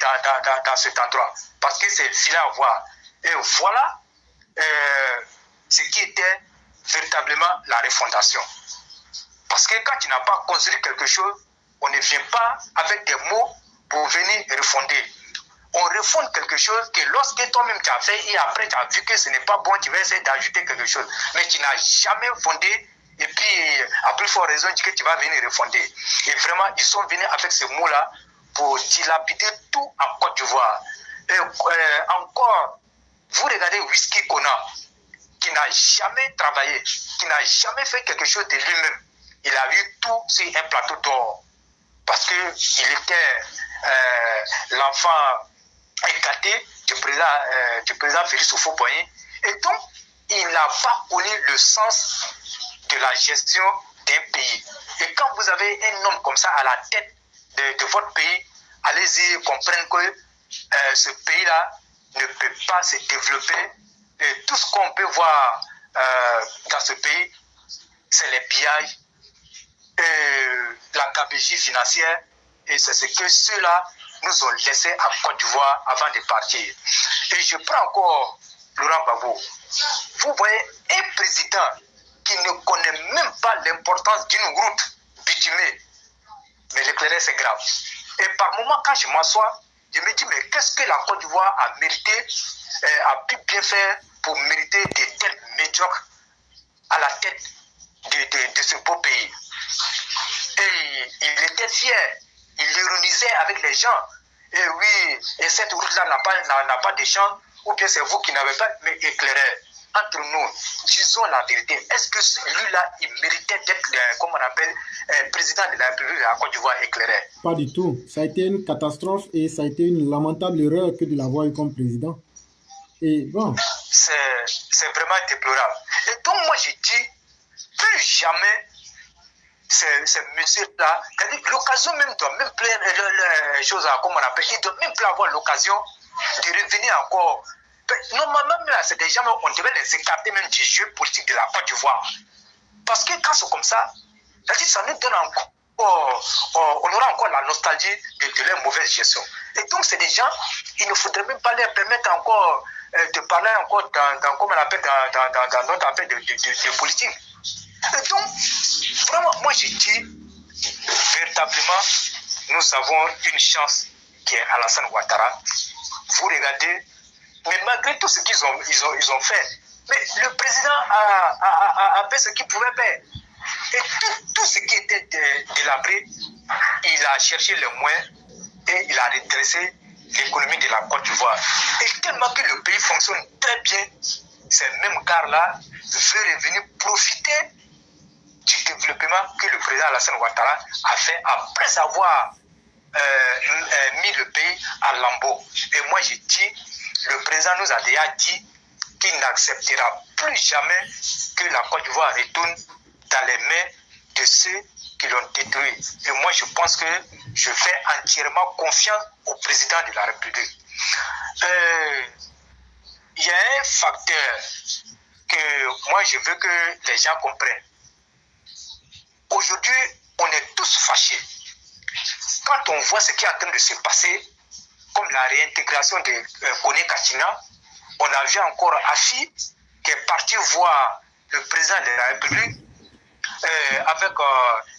dans cet endroit. Parce que c'est vilain à voir. Et voilà ce qui était véritablement la refondation. Parce que quand tu n'as pas construit quelque chose, on ne vient pas avec des mots pour venir refonder. On refonde quelque chose que lorsque toi-même tu as fait et après tu as vu que ce n'est pas bon, tu vas essayer d'ajouter quelque chose. Mais tu n'as jamais fondé et puis à plus forte raison, tu dis que tu vas venir refonder. Et vraiment, ils sont venus avec ce mot-là pour dilapider tout en Côte d'Ivoire. Et encore, vous regardez Whisky Kona, qui n'a jamais travaillé, qui n'a jamais fait quelque chose de lui-même. Il a eu tout sur un plateau d'or. Parce qu'il était l'enfant éclaté du président Félix Houphouët-Boigny. Et donc, il n'a pas connu le sens de la gestion d'un pays. Et quand vous avez un homme comme ça à la tête de votre pays, allez-y comprendre que ce pays-là ne peut pas se développer. Et tout ce qu'on peut voir dans ce pays, c'est les pillages, la gabegie financière, et c'est ce que ceux-là nous ont laissé en Côte d'Ivoire avant de partir. Et je prends encore Laurent Gbagbo. Vous voyez un président qui ne connaît même pas l'importance d'une route bitumée, mais l'éclairage c'est grave. Et par moment, quand je m'assois, je me dis, mais qu'est-ce que la Côte d'Ivoire a mérité, a pu bien faire pour mériter des têtes médiocres à la tête de ce beau pays. Et il était fier, il ironisait avec les gens. Et oui, et cette route-là n'a pas de champs, ou bien c'est vous qui n'avez pas, mais éclairé. Entre nous, disons la vérité. Est-ce que lui-là, il méritait d'être, comme on appelle, président de la République de la Côte d'Ivoire éclairé? Pas du tout. Ça a été une catastrophe et ça a été une lamentable erreur que de l'avoir eu comme président. Et bon. C'est vraiment déplorable. Et donc, moi, j'ai dit, plus jamais ces messieurs-là, l'occasion même doit même plus les choses, comme on appelle, ils doivent même plus avoir l'occasion de revenir encore. Normalement, c'est des gens, on devait les écarter même du jeu politique de la Côte d'Ivoire. Parce que quand c'est comme ça nous donne encore, on aura encore la nostalgie de leur mauvaise gestion. Et donc, c'est des gens, il ne faudrait même pas leur permettre encore de parler encore dans comme on appelle, dans notre affaire de politique. Et donc, vraiment, moi j'ai dit, véritablement, nous avons une chance qui est Alassane Ouattara. Vous regardez, mais malgré tout ce qu'ils ont fait, mais le président a fait ce qu'il pouvait faire. Et tout ce qui était délabré, il a cherché les moyens et il a redressé l'économie de la Côte d'Ivoire. Et tellement que le pays fonctionne très bien, ces mêmes gars-là veulent revenir profiter du développement que le président Alassane Ouattara a fait après avoir mis le pays à lambeaux. Et moi, j'ai dit, le président nous a déjà dit qu'il n'acceptera plus jamais que la Côte d'Ivoire retourne dans les mains de ceux qui l'ont détruit. Et moi, je pense que je fais entièrement confiance au président de la République. Il y a un facteur que moi, je veux que les gens comprennent. Aujourd'hui, on est tous fâchés. Quand on voit ce qui est en train de se passer, comme la réintégration de Koné Kachina, on a vu encore Afi qui est parti voir le président de la République avec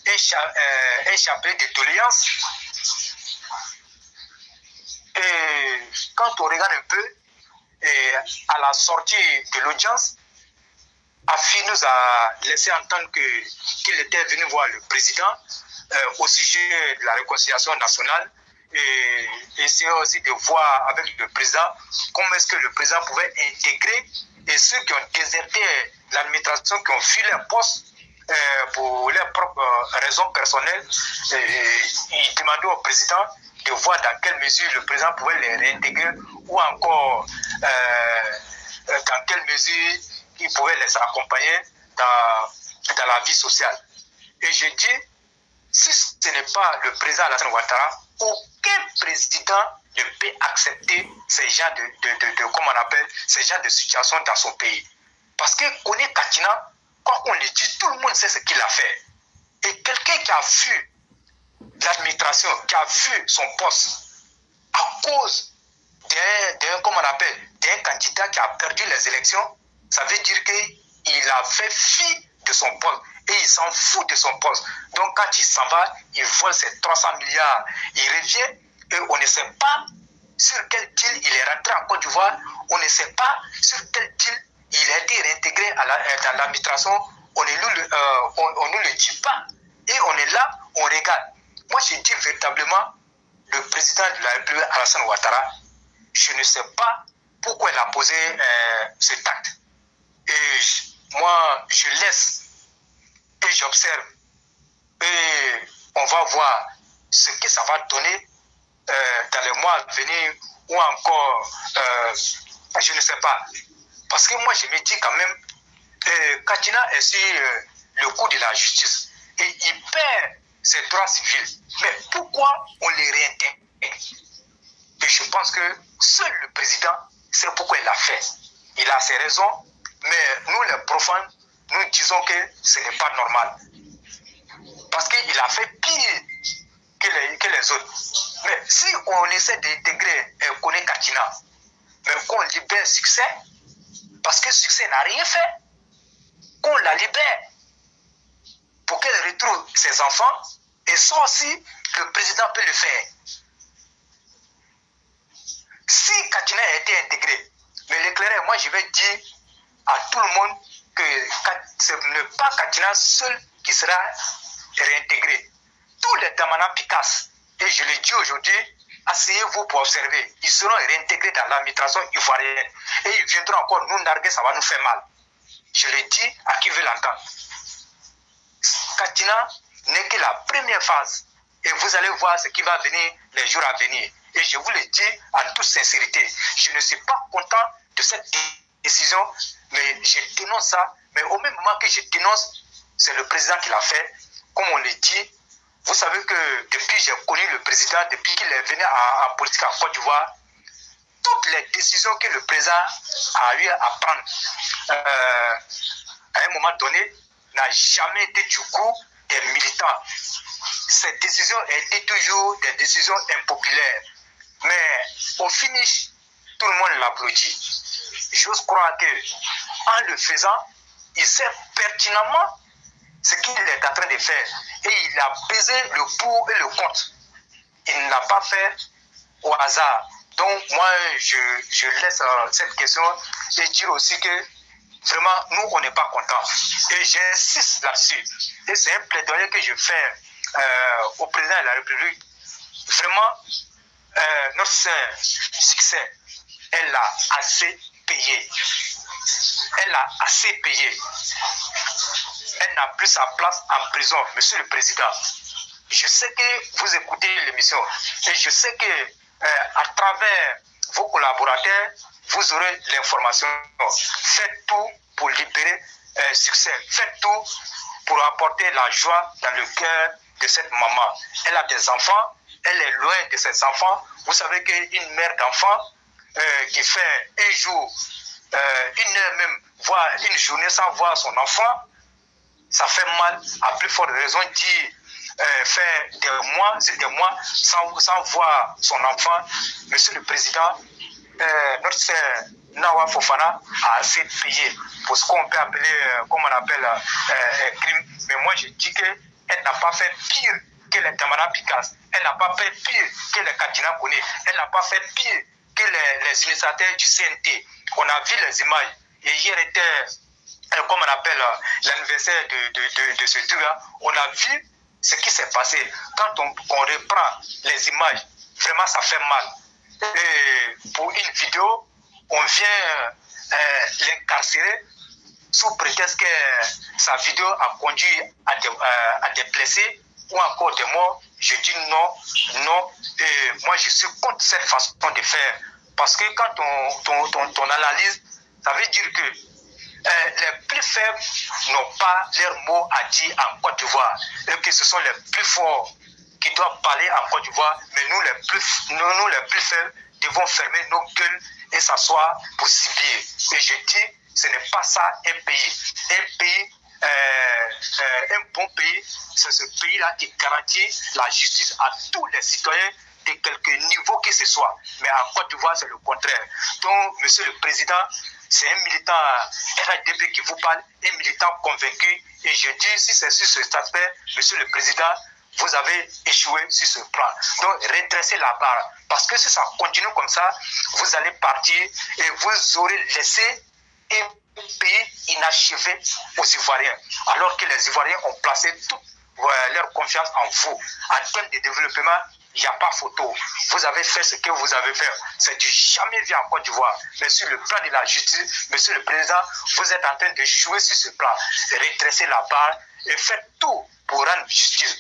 un chapelet de doléances. Et quand on regarde un peu, à la sortie de l'audience, Afi nous a laissé entendre qu'il était venu voir le président au sujet de la réconciliation nationale et essayer aussi de voir avec le président comment est-ce que le président pouvait intégrer et ceux qui ont déserté l'administration, qui ont fui leur poste pour leurs propres raisons personnelles. Il demandait au président de voir dans quelle mesure le président pouvait les réintégrer ou encore dans quelle mesure il pouvait les accompagner dans la vie sociale. Et je dis, si ce n'est pas le président Alassane Ouattara, aucun président ne peut accepter ces genres comment on appelle, ces genres de situations dans son pays. Parce que Koné Kachina, quand on le dit, tout le monde sait ce qu'il a fait. Et quelqu'un qui a fui l'administration, qui a fui son poste à cause d'un candidat qui a perdu les élections, ça veut dire qu'il a fait fi de son poste et il s'en fout de son poste. Donc quand il s'en va, il vole ses 300 milliards, il revient et on ne sait pas sur quel deal il est rentré en Côte d'Ivoire, on ne sait pas sur quel deal il a été réintégré dans l'administration, on ne nous le dit pas et on est là, on regarde. Moi je dis véritablement, le président de la République, Alassane Ouattara, je ne sais pas pourquoi il a posé cet acte. Et moi, je laisse et j'observe. Et on va voir ce que ça va donner dans les mois à venir ou encore, je ne sais pas. Parce que moi, je me dis quand même, Kachina est sur le coup de la justice et il perd ses droits civils. Mais pourquoi on les réintègre? Et je pense que seul le président sait pourquoi il l'a fait. Il a ses raisons, mais nous les profanes, nous disons que ce n'est pas normal. Parce qu'il a fait pire que les autres. Mais si on essaie d'intégrer Koné Kachina, mais qu'on libère Succès, parce que Succès n'a rien fait, qu'on la libère pour qu'elle retrouve ses enfants, et ça aussi, le président peut le faire. Si Kachina a été intégré, mais l'éclaireur, moi je vais dire à tout le monde que ce n'est pas Kachina seul qui sera réintégré. Tous les Damana Picasso, et je le dis aujourd'hui, asseyez-vous pour observer, ils seront réintégrés dans l'administration ivoirienne. Et ils viendront encore nous narguer, ça va nous faire mal. Je le dis à qui veut l'entendre. Kachina n'est que la première phase. Et vous allez voir ce qui va venir les jours à venir. Et je vous le dis en toute sincérité, je ne suis pas content de cette décision, mais je dénonce ça. Mais au même moment que je dénonce, c'est le président qui l'a fait. Comme on le dit, vous savez que depuis que j'ai connu le président, depuis qu'il est venu en politique en Côte d'Ivoire, toutes les décisions que le président a eu à prendre à un moment donné n'a jamais été du coup des militants. Ces décisions étaient toujours des décisions impopulaires. Mais au finish, tout le monde l'applaudit. J'ose croire qu'en le faisant, il sait pertinemment ce qu'il est en train de faire. Et il a pesé le pour et le contre. Il n'a pas fait au hasard. Donc moi, je laisse cette question et dire aussi que vraiment, nous, on n'est pas contents. Et j'insiste là-dessus. Et c'est un plaidoyer que je fais au président de la République. Vraiment, notre sœur Succès, elle a assez payé. Elle a assez payé. Elle n'a plus sa place en prison, monsieur le président. Je sais que vous écoutez l'émission et je sais que à travers vos collaborateurs, vous aurez l'information. Faites tout pour libérer Succès. Faites tout pour apporter la joie dans le cœur de cette maman. Elle a des enfants, elle est loin de ses enfants. Vous savez qu'une mère d'enfant qui fait un jour, une heure même, voire une journée sans voir son enfant, ça fait mal. À plus forte raison, faire des mois sans voir son enfant. Monsieur le Président, notre sœur Nawa Fofana a assez payé pour ce qu'on peut appeler, comme on appelle, crime. Mais moi, je dis qu'elle n'a pas fait pire que les Damana Pikas. Elle n'a pas fait pire que les Katina Kone. Elle n'a pas fait pire que les administrateurs du CNT. On a vu les images. Et hier était, comme on appelle, l'anniversaire de ce truc-là. On a vu ce qui s'est passé. Quand on reprend les images, vraiment, ça fait mal. Et pour une vidéo, on vient l'incarcérer sous prétexte que sa vidéo a conduit à des blessés ou encore des morts. Je dis non. Et moi, je suis contre cette façon de faire. Parce que quand on analyse, ça veut dire que les plus faibles n'ont pas leur mot à dire en Côte d'Ivoire. Et que ce sont les plus forts qui doivent parler en Côte d'Ivoire. Mais nous, les plus faibles, devons fermer nos gueules et s'asseoir pour subir. Et je dis, ce n'est pas ça un pays. Un pays, un bon pays, c'est ce pays-là qui garantit la justice à tous les citoyens de quelque niveau que ce soit. Mais en Côte d'Ivoire, c'est le contraire. Donc, Monsieur le Président, c'est un militant RHDP qui vous parle, un militant convaincu. Et je dis, si c'est sur cet aspect, Monsieur le Président, vous avez échoué sur ce plan. Donc, redressez la barre. Parce que si ça continue comme ça, vous allez partir et vous aurez laissé un pays inachevé aux Ivoiriens. Alors que les Ivoiriens ont placé toute leur confiance en vous. En termes de développement, il n'y a pas photo. Vous avez fait ce que vous avez fait. C'est du jamais vu en Côte d'Ivoire. Mais sur le plan de la justice, Monsieur le Président, vous êtes en train de jouer sur ce plan. Redressez la barre et faites tout pour rendre justice.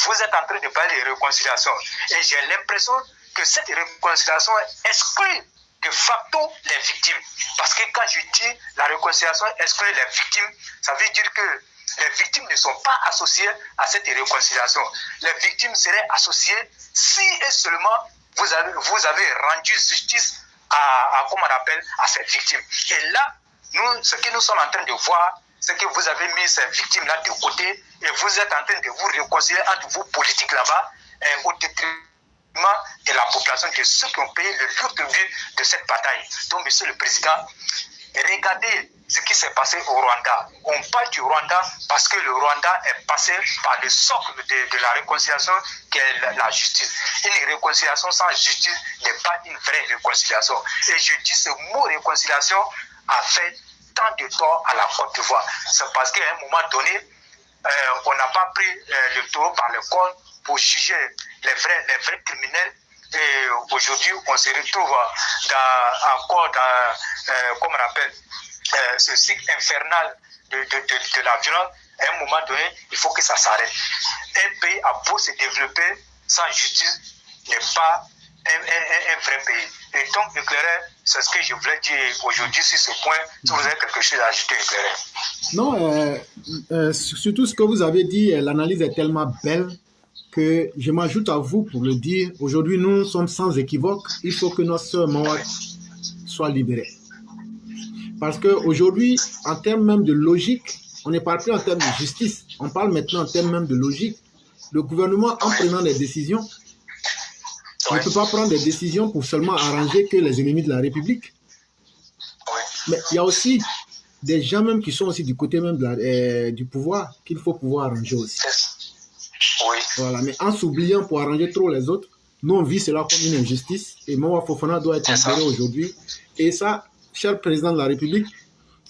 Vous êtes en train de parler de réconciliation. Et j'ai l'impression que cette réconciliation exclut de facto les victimes. Parce que quand je dis la réconciliation exclut les victimes, ça veut dire que les victimes ne sont pas associées à cette réconciliation. Les victimes seraient associées si et seulement vous avez rendu justice comment on appelle, à ces victimes. Et là, ce que nous sommes en train de voir, c'est que vous avez mis ces victimes-là de côté et vous êtes en train de vous réconcilier entre vos politiques là-bas au détriment de la population, de ceux qui ont payé le lourd tribut de cette bataille. Donc, Monsieur le Président, regardez ce qui s'est passé au Rwanda. On parle du Rwanda parce que le Rwanda est passé par le socle de la réconciliation qui est la justice. Une réconciliation sans justice n'est pas une vraie réconciliation. Et je dis ce mot réconciliation a fait tant de tort à la Côte d'Ivoire. C'est parce qu'à un moment donné, on n'a pas pris le taureau par le col pour juger les vrais criminels. Et aujourd'hui, on se retrouve encore dans, comme on appelle, ce cycle infernal de la violence. À un moment donné, il faut que ça s'arrête. Un pays a beau se développer sans justice n'est pas un vrai pays. Et donc, éclairé, c'est ce que je voulais dire aujourd'hui sur ce point. Si vous avez quelque chose à ajouter, éclairé. Non, surtout ce que vous avez dit, l'analyse est tellement belle que je m'ajoute à vous pour le dire. Aujourd'hui, nous sommes sans équivoque. Il faut que notre sœur Mawa soit libérée. Parce qu'aujourd'hui, en termes même de logique, on ne parle plus en termes de justice. On parle maintenant en termes même de logique. Le gouvernement, en prenant des décisions, ne peut pas prendre des décisions pour seulement arranger que les ennemis de la République. Mais il y a aussi des gens même qui sont aussi du côté même du pouvoir qu'il faut pouvoir arranger aussi. Voilà, mais en s'oubliant pour arranger trop les autres, nous on vit cela comme une injustice et Mawa Fofana doit être libéré aujourd'hui. Et ça, cher président de la République,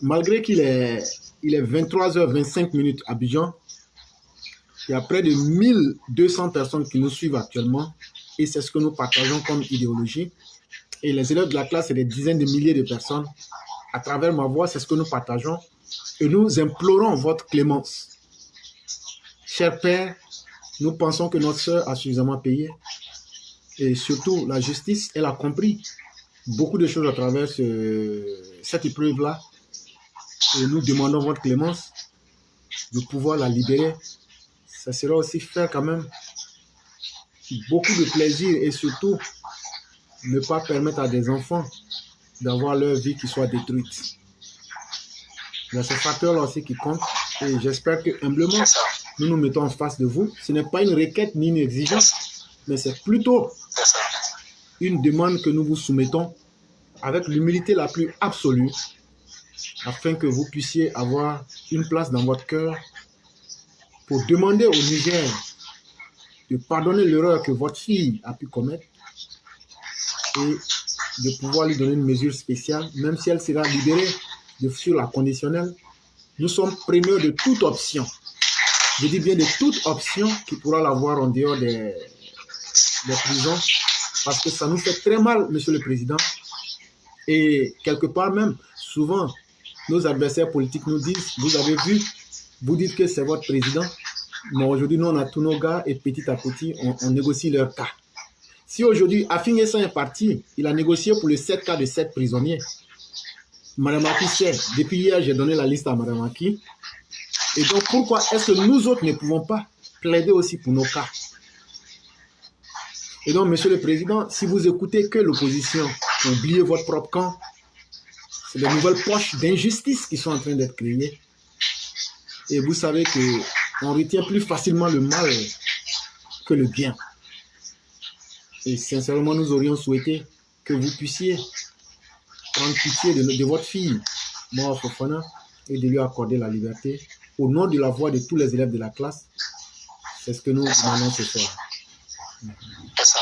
malgré qu'il est 23h25 à Abidjan, il y a près de 1200 personnes qui nous suivent actuellement et c'est ce que nous partageons comme idéologie. Et les élèves de la classe, c'est des dizaines de milliers de personnes. À travers ma voix, c'est ce que nous partageons et nous implorons votre clémence. Cher Père, nous pensons que notre sœur a suffisamment payé et surtout la justice, elle a compris beaucoup de choses à travers cette épreuve-là et nous demandons votre clémence de pouvoir la libérer, ça sera aussi faire quand même beaucoup de plaisir et surtout ne pas permettre à des enfants d'avoir leur vie qui soit détruite. Il y a ce facteur-là aussi qui compte et j'espère que humblement, nous nous mettons en face de vous. Ce n'est pas une requête ni une exigence, mais c'est plutôt une demande que nous vous soumettons avec l'humilité la plus absolue afin que vous puissiez avoir une place dans votre cœur pour demander au Niger de pardonner l'erreur que votre fille a pu commettre et de pouvoir lui donner une mesure spéciale, même si elle sera libérée sur la conditionnelle. Nous sommes preneurs de toute option. Je dis bien de toute option qui pourra l'avoir en dehors des prisons, parce que ça nous fait très mal, Monsieur le Président. Et quelque part même, souvent, nos adversaires politiques nous disent, vous avez vu, vous dites que c'est votre président, mais aujourd'hui, nous, on a tous nos gars et petit à petit, on négocie leur cas. Si aujourd'hui, Afingessa est parti, il a négocié pour les 7 cas de 7 prisonniers. Madame Aki sait, depuis hier, j'ai donné la liste à Madame Aki. Et donc, pourquoi est-ce que nous autres ne pouvons pas plaider aussi pour nos cas? Et donc, Monsieur le Président, si vous écoutez que l'opposition, oubliez votre propre camp, c'est de nouvelles poches d'injustice qui sont en train d'être créées. Et vous savez qu'on retient plus facilement le mal que le bien. Et sincèrement, nous aurions souhaité que vous puissiez prendre pitié de votre fille, Mor Fofana, et de lui accorder la liberté au nom de la voix de tous les élèves de la classe. C'est ce que nous demandons ce soir. C'est ça.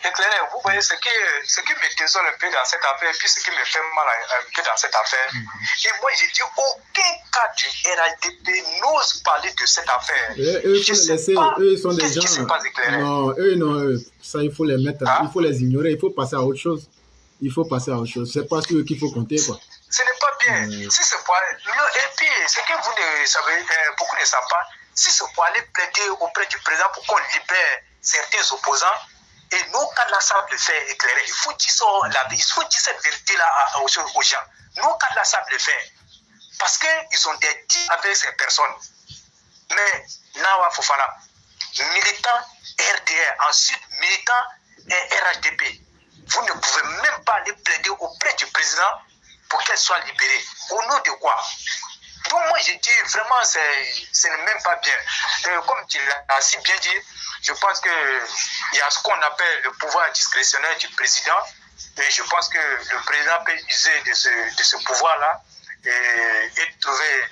Et Claire, vous voyez ce qui me désole un peu dans cette affaire, puis ce qui me fait mal un peu dans cette affaire. Et moi, j'ai dit, aucun cas du RADP n'ose parler de cette affaire. Eux, il faut les laisser. Eux, sont des gens. Non, eux, ça, il faut les mettre. Il faut les ignorer. Il faut passer à autre chose. Il faut passer à autre chose. C'est pas sur eux qu'il faut compter, quoi. Ce n'est pas bien. Si c'est pour aller... Et puis, ce que vous ne savez, beaucoup ne savent pas, si c'est pour aller plaider auprès du président pour qu'on libère certains opposants, et nos cadres savent le faire éclairer. Il faut dire cette vérité-là aux gens. Nos cadres savent le faire. Parce qu'ils ont des deals avec ces personnes. Mais, Nawa Fofana, militant RDR, ensuite militant RHDP, vous ne pouvez même pas aller plaider auprès du président pour qu'elle soit libérée. Au nom de quoi? Donc moi je dis vraiment ce n'est même pas bien. Comme tu l'as si bien dit, je pense qu'il y a ce qu'on appelle le pouvoir discrétionnaire du président. Et je pense que le président peut user de ce pouvoir-là et trouver,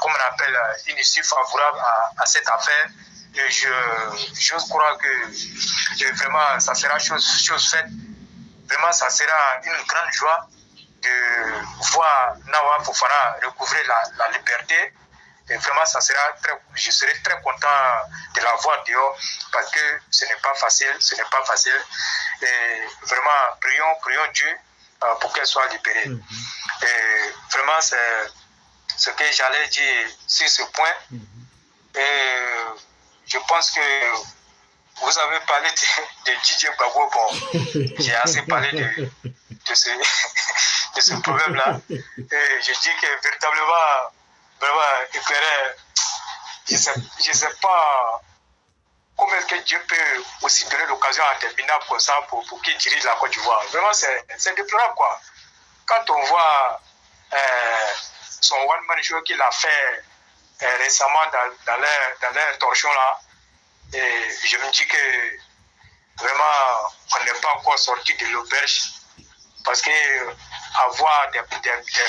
comme on appelle, une issue favorable à cette affaire. Et je crois que vraiment ça sera chose faite. Vraiment ça sera une grande joie de voir Nawa Fofana recouvrer la liberté. Et vraiment, je serai très content de la voir dehors parce que ce n'est pas facile. Et vraiment, prions Dieu pour qu'elle soit libérée. Et vraiment, c'est ce que j'allais dire sur ce point. Et je pense que vous avez parlé de DJ Bago. Bon, j'ai assez parlé de ce problème-là. Et je dis que véritablement, vraiment éclairé, je sais pas comment est-ce que Dieu peut aussi donner l'occasion à des minables comme ça pour qu'il dirige la Côte d'Ivoire. Vraiment, c'est déplorable, quoi. Quand on voit son one-man show qu'il a fait récemment dans leur torchon là, et je me dis que vraiment, on n'est pas encore sorti de l'auberge. Parce que avoir des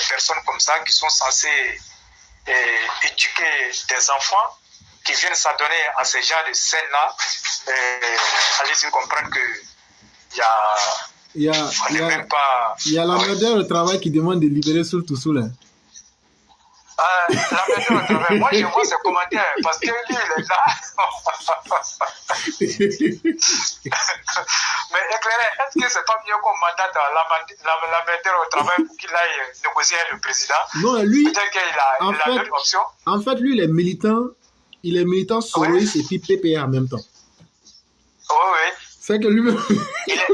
personnes comme ça qui sont censées éduquer des enfants qui viennent s'adonner à ce genre de scènes-là, allez-y comprendre que il y a la merde au travail qui demande de libérer Soul. La merde au travail, moi je vois ses commentaires parce que lui il est là. Mais éclairé, est-ce que c'est pas mieux qu'on mandate la merde au travail pour qu'il aille négocier avec le président? Non, lui, peut-être qu'il a d'autres options. En fait, lui, il est militant Soros et puis PPA en même temps. Oui. C'est que lui-même. Il est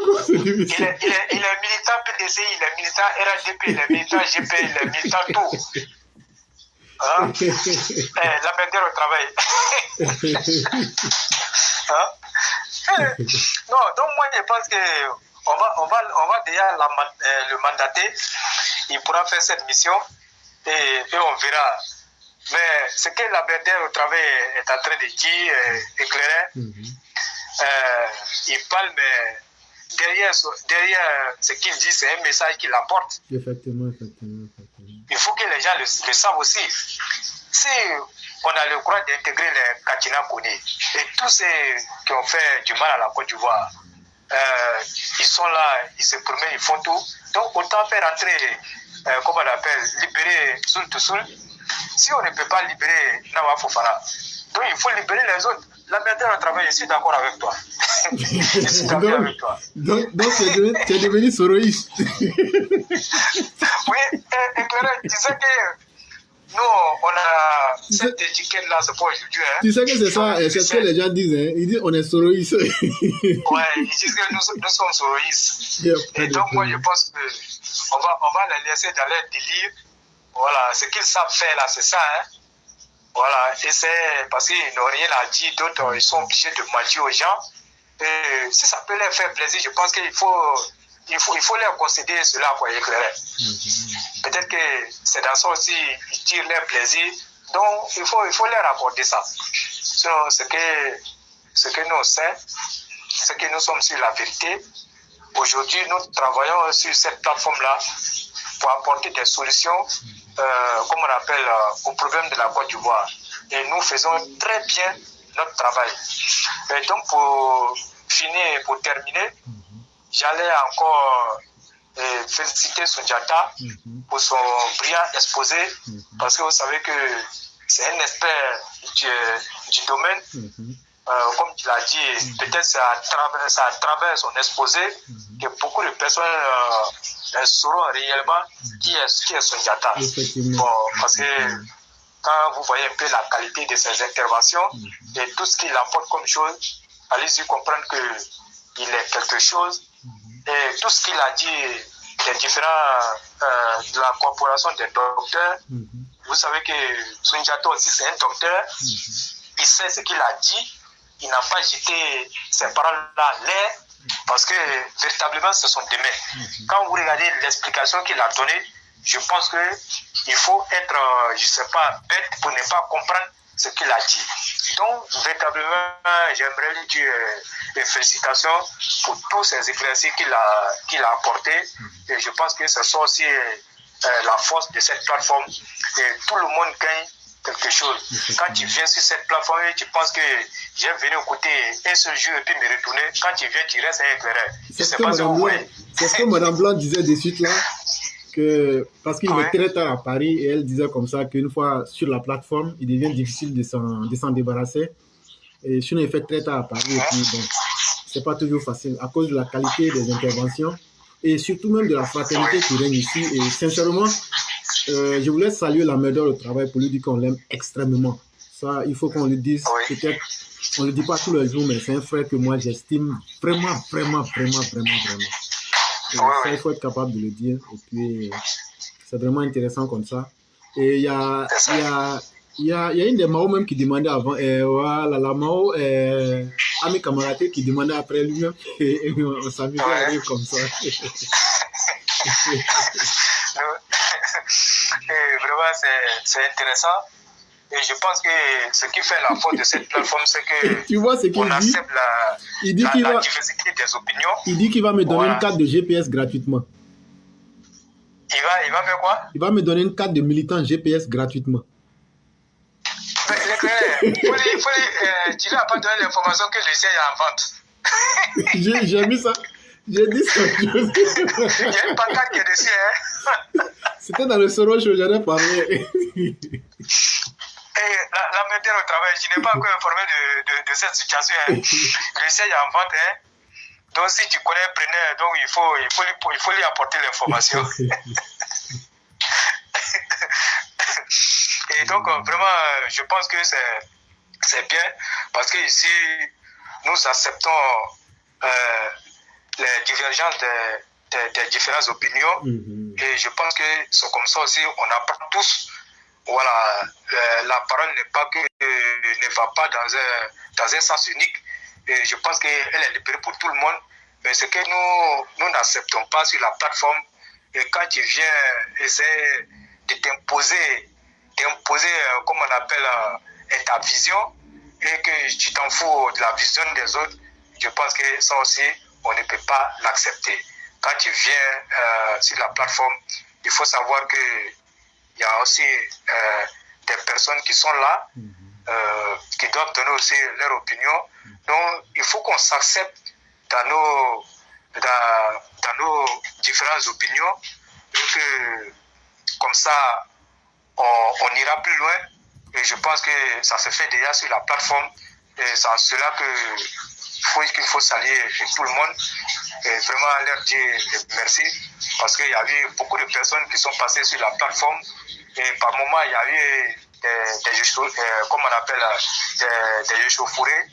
militant PDC, il est militant RHDP, il est militant GP, il est militant tout. Hein? La méthode au travail. Hein? Non, donc moi je pense que on va déjà le mandater. Il pourra faire cette mission et on verra. Mais ce que la méthode au travail est en train de dire, éclairé, il parle, mais derrière ce qu'il dit, c'est un message qu'il apporte. Effectivement. Il faut que les gens le savent aussi. Si on a le courage d'intégrer les Katina Kone et tous ceux qui ont fait du mal à la Côte d'Ivoire, ils sont là, ils se promènent, ils font tout. Donc autant faire entrer, comment on appelle, libérer Soul to Soul. Si on ne peut pas libérer Nawa Fofana, donc il faut libérer les autres. La méthode de travail, je suis d'accord avec toi. Je suis d'accord avec toi. Donc tu es devenu soroïste. Oui, éclairé, tu sais que nous, on a cette étiquette-là, c'est pas aujourd'hui. Hein. Tu sais que c'est ça, c'est ce que les gens disent. Hein. Ils disent on est soroïste. Ouais, ils disent que nous sommes soroïstes. Et donc, moi, je pense qu'on va les laisser dans leur délire. Voilà, ce qu'ils savent faire là, c'est ça. Hein. Voilà, et c'est parce qu'ils n'ont rien à dire d'autre, ils sont obligés de mentir aux gens. Et si ça peut leur faire plaisir, je pense qu'il faut leur concéder cela pour éclairer. Peut-être que c'est dans ça aussi, ils tirent leur plaisir. Donc, il faut leur accorder ça. Sinon, ce que nous on sait, c'est que nous sommes sur la vérité. Aujourd'hui, nous travaillons sur cette plateforme-là pour apporter des solutions, comme on appelle, aux problèmes de la Côte d'Ivoire. Et nous faisons très bien notre travail. Et donc, pour finir, pour terminer, j'allais encore féliciter Soundiata pour son brillant exposé, parce que vous savez que c'est un expert du domaine. Comme tu l'as dit, peut-être c'est à travers son exposé que beaucoup de personnes sauront réellement qui est Soundiata. Bon, parce que quand vous voyez un peu la qualité de ses interventions et tout ce qu'il apporte comme chose, allez-y comprendre qu'il est quelque chose. Et tout ce qu'il a dit, les différents de la corporation des docteurs, vous savez que Soundiata aussi c'est un docteur, il sait ce qu'il a dit, il n'a pas jeté ces paroles-là en l'air, parce que véritablement c'est son domaine. Quand vous regardez l'explication qu'il a donnée, je pense qu'il faut être, je ne sais pas, bête pour ne pas comprendre ce qu'il a dit. Donc, véritablement, j'aimerais lui dire félicitations pour tous ces éclaircissements qu'il a apportés. Et je pense que ce sont aussi la force de cette plateforme. Et tout le monde gagne quelque chose. Quand tu viens sur cette plateforme et tu penses que j'ai venu écouter un seul jour et puis me retourner, quand tu viens, tu restes éclairé. C'est ce que Mme Blanc disait de suite là. Parce qu'il est très tard à Paris et elle disait comme ça qu'une fois sur la plateforme, il devient difficile de s'en débarrasser. Et sinon, il fait très tard à Paris et puis bon, c'est pas toujours facile à cause de la qualité des interventions et surtout même de la fraternité qui règne ici. Et sincèrement, je voulais saluer la méthode au travail pour lui dire qu'on l'aime extrêmement. Ça, il faut qu'on le dise. Peut-être, on le dit pas tous les jours, mais c'est un frère que moi j'estime vraiment. Ça, il faut être capable de le dire. Et puis, c'est vraiment intéressant comme ça. Et il y a une des Mao même qui demandait avant, voilà, la Mao, Ami Kamaraté qui demandait après lui-même, et on s'amusait à rire comme ça. Vraiment, c'est intéressant. Et je pense que ce qui fait la force de cette plateforme, c'est que tu vois ce qu'il dit? Accepte la diversité des opinions. Il dit qu'il va me donner une carte de GPS gratuitement. Il va faire quoi? Il va me donner une carte de militant GPS gratuitement. Mais tu n'as pas donné l'information que le siège est en vente. J'ai mis ça. J'ai dit ça. Il y a une pancarte qui est dessus. Hein? C'était dans le Soros où j'en ai parlé. Et la méthode au travail, je n'ai pas encore informé de cette situation. Hein. Le siège est en vente. Hein. Donc, si tu connais un preneur, donc il faut lui apporter l'information. Et donc, vraiment, je pense que c'est bien parce que ici, nous acceptons les divergences des différentes opinions. Et je pense que c'est comme ça aussi, on apprend tous. voilà, la parole n'est pas que ne va pas dans un sens unique. Et je pense qu'elle est libérée pour tout le monde. Mais ce que nous n'acceptons pas sur la plateforme, et quand tu viens essayer de t'imposer, comme on appelle, ta vision, et que tu t'en fous de la vision des autres, je pense que ça aussi, on ne peut pas l'accepter. Quand tu viens sur la plateforme, il faut savoir qu'il y a aussi des personnes qui sont là, qui doivent donner aussi leur opinion. Donc, il faut qu'on s'accepte dans nos différentes opinions et que, comme ça, on ira plus loin. Et je pense que ça se fait déjà sur la plateforme. Et c'est en cela qu'il faut saluer tout le monde et vraiment leur dire merci. Parce qu'il y a eu beaucoup de personnes qui sont passées sur la plateforme. Et par moments, il y a eu comme on appelle, des échauffourées.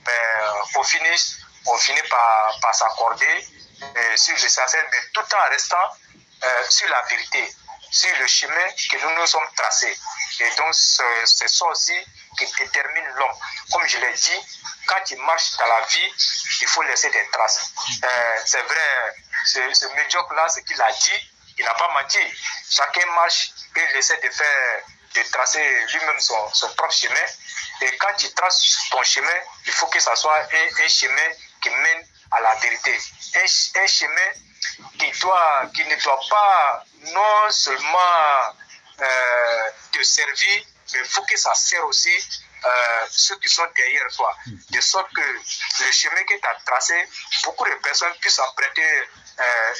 Mais au finish, on finit par s'accorder sur l'essentiel, mais tout en restant sur la vérité, sur le chemin que nous nous sommes tracés. Et donc, c'est ça aussi qui détermine l'homme. Comme je l'ai dit, quand tu marches dans la vie, il faut laisser des traces. C'est vrai, ce médiocre-là, ce qu'il a dit, il n'a pas menti. Chacun marche et il essaie de tracer lui-même son propre chemin. Et quand tu traces ton chemin, il faut que ça soit un chemin qui mène à la vérité. Un chemin qui ne doit pas non seulement te servir, mais il faut que ça sert aussi ceux qui sont derrière toi. De sorte que le chemin que tu as tracé, beaucoup de personnes puissent emprunter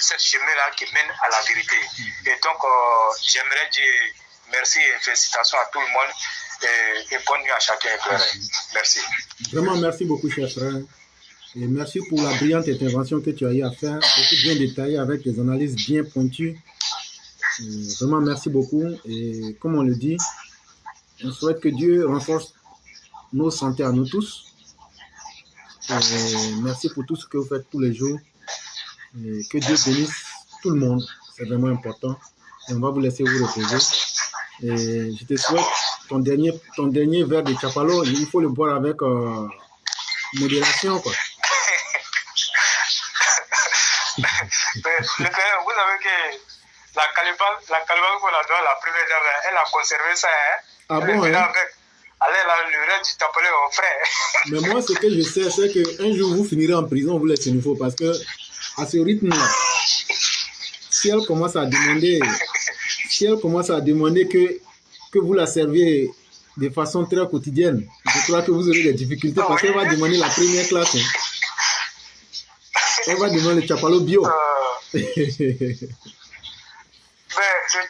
ce chemin-là qui mène à la vérité. Et donc, j'aimerais dire merci et félicitations à tout le monde et bonne nuit à chacun. Merci. Vraiment, merci beaucoup, cher frère. Et merci pour la brillante intervention que tu as eu à faire, beaucoup bien détaillée avec des analyses bien pointues. Et vraiment, merci beaucoup. Et comme on le dit, on souhaite que Dieu renforce nos santé à nous tous. Et merci pour tout ce que vous faites tous les jours. Et que Dieu bénisse tout le monde. C'est vraiment important. Et on va vous laisser vous reposer. Et je te souhaite ton dernier verre de Chapalo, il faut le boire avec modération, quoi. Vous savez que la caliban qu'on a donné la première dame, elle a conservé ça. Hein? Ah bon, hein? Elle a le reste du Chapalo au frais. Mais moi, ce que je sais, c'est qu'un jour, vous finirez en prison, vous laissez une fois, parce que à ce rythme-là, si elle commence à demander que vous la serviez de façon très quotidienne, je crois que vous aurez des difficultés parce qu'elle va demander la première classe. Hein. Elle va demander le Chapalo bio. Mais le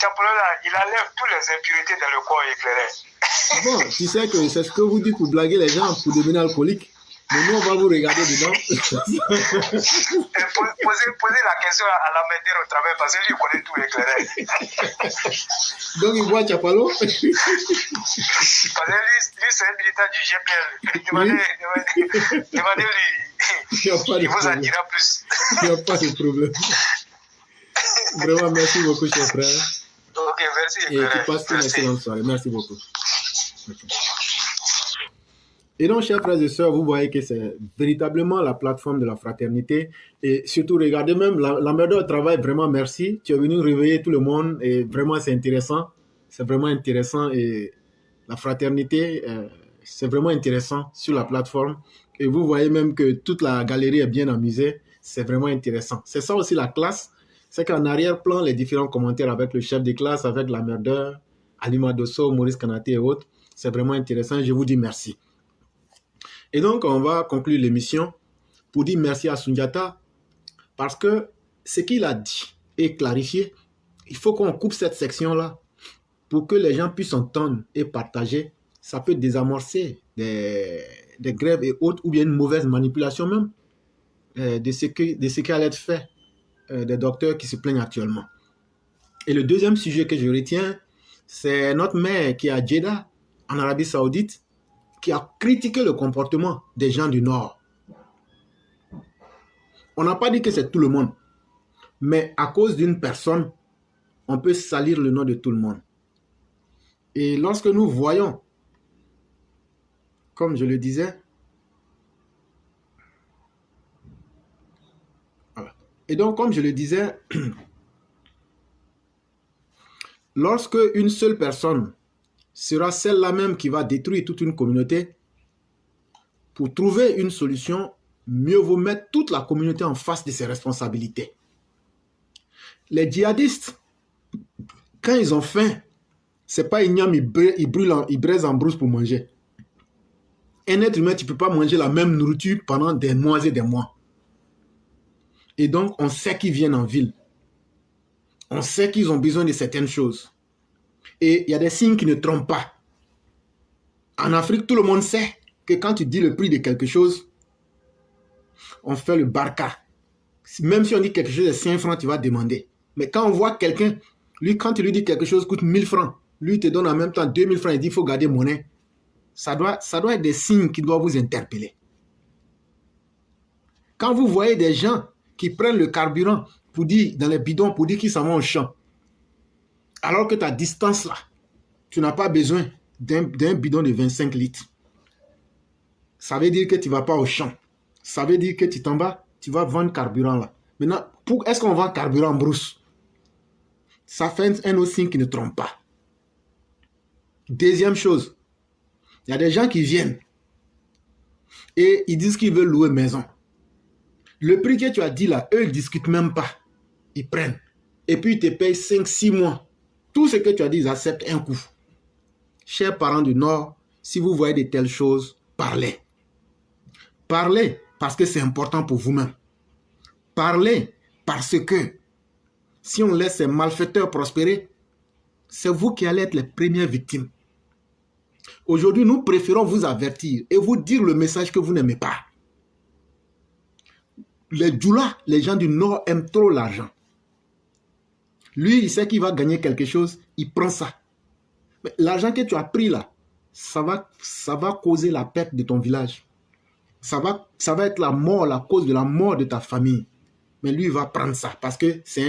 Chapalo là, il enlève toutes les impuretés dans le corps éclairé. Bon, tu sais que c'est ce que vous dites pour blaguer les gens, pour devenir alcoolique. Mais nous, on va vous regarder dedans. Posez la question à la médecine au travail parce que lui, il connaît tout éclairé. Donc, il voit Chapalo. Parce que lui, c'est un militant du GPL. Demandez-lui. Il vous en dira plus. Il n'y a pas de problème. Vraiment, merci beaucoup, cher frère. Ok, merci. Et tu passes une excellente soirée. Merci beaucoup. Okay. Et donc, chers frères et sœurs, vous voyez que c'est véritablement la plateforme de la fraternité. Et surtout, regardez même, l'ambassadeur travaille vraiment, merci. Tu es venu réveiller tout le monde et vraiment, c'est intéressant. C'est vraiment intéressant et la fraternité, c'est vraiment intéressant sur la plateforme. Et vous voyez même que toute la galerie est bien amusée. C'est vraiment intéressant. C'est ça aussi la classe. C'est qu'en arrière-plan, les différents commentaires avec le chef de classe, avec l'ambassadeur, Alima Dosso, Maurice Kanaté et autres, c'est vraiment intéressant. Je vous dis merci. Et donc, on va conclure l'émission pour dire merci à Sundiata parce que ce qu'il a dit est clarifié. Il faut qu'on coupe cette section-là pour que les gens puissent entendre et partager. Ça peut désamorcer des grèves et autres ou bien une mauvaise manipulation même de ce qui allait être fait des docteurs qui se plaignent actuellement. Et le deuxième sujet que je retiens, c'est notre mère qui est à Jeddah, en Arabie Saoudite, qui a critiqué le comportement des gens du Nord. On n'a pas dit que c'est tout le monde, mais à cause d'une personne, on peut salir le nom de tout le monde. Et lorsque nous voyons, comme je le disais, voilà. Et donc, comme je le disais, lorsque une seule personne sera celle-là même qui va détruire toute une communauté, pour trouver une solution, mieux vaut mettre toute la communauté en face de ses responsabilités. Les djihadistes, quand ils ont faim, c'est pas igname, ils braisent en brousse pour manger. Un être humain, tu ne peux pas manger la même nourriture pendant des mois et des mois. Et donc, on sait qu'ils viennent en ville. On sait qu'ils ont besoin de certaines choses. Et il y a des signes qui ne trompent pas. En Afrique, tout le monde sait que quand tu dis le prix de quelque chose, on fait le barca. Même si on dit quelque chose de 5 francs, tu vas demander. Mais quand on voit quelqu'un, lui, quand tu lui dis quelque chose coûte 1000 francs, lui, il te donne en même temps 2000 francs, il dit il faut garder monnaie. Ça doit être des signes qui doivent vous interpeller. Quand vous voyez des gens qui prennent le carburant pour dire, dans les bidons pour dire qu'ils s'en vont au champ, alors que ta distance là, tu n'as pas besoin d'un bidon de 25 litres. Ça veut dire que tu ne vas pas au champ. Ça veut dire que tu t'en vas, tu vas vendre carburant là. Maintenant, est-ce qu'on vend carburant en brousse? Ça fait un autre signe qui ne trompe pas. Deuxième chose, il y a des gens qui viennent et ils disent qu'ils veulent louer maison. Le prix que tu as dit là, eux, ils ne discutent même pas. Ils prennent. Et puis, ils te payent 5-6 mois. Tout ce que tu as dit, ils acceptent un coup. Chers parents du Nord, si vous voyez de telles choses, parlez. Parlez parce que c'est important pour vous-même. Parlez parce que si on laisse ces malfaiteurs prospérer, c'est vous qui allez être les premières victimes. Aujourd'hui, nous préférons vous avertir et vous dire le message que vous n'aimez pas. Les djoulas, les gens du Nord aiment trop l'argent. Lui, il sait qu'il va gagner quelque chose, il prend ça. Mais l'argent que tu as pris là, ça va causer la perte de ton village. Ça va être la cause de la mort de ta famille. Mais lui, il va prendre ça parce que c'est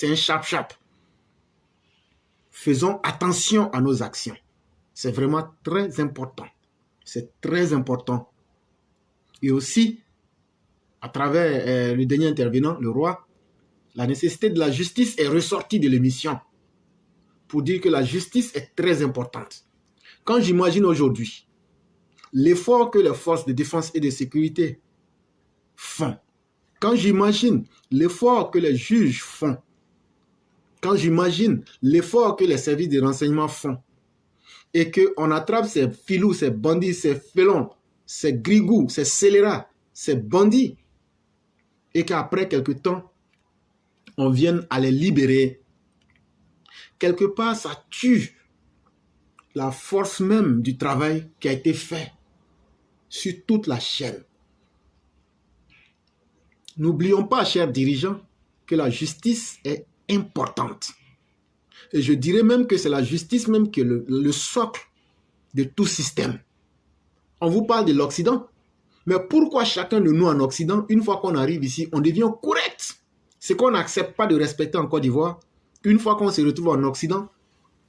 un chap-chap. Faisons attention à nos actions. C'est vraiment très important. C'est très important. Et aussi, à travers le dernier intervenant, le roi, la nécessité de la justice est ressortie de l'émission pour dire que la justice est très importante. Quand j'imagine aujourd'hui l'effort que les forces de défense et de sécurité font, quand j'imagine l'effort que les juges font, quand j'imagine l'effort que les services de renseignement font, et qu'on attrape ces filous, ces bandits, ces félons, ces grigous, ces scélérats, ces bandits, et qu'après quelque temps, on vienne à les libérer, quelque part, ça tue la force même du travail qui a été fait sur toute la chaîne. N'oublions pas, chers dirigeants, que la justice est importante. Et je dirais même que c'est la justice même qui est le socle de tout système. On vous parle de l'Occident, mais pourquoi chacun de nous en Occident, une fois qu'on arrive ici, on devient correct? C'est qu'on n'accepte pas de respecter en Côte d'Ivoire. Une fois qu'on se retrouve en Occident,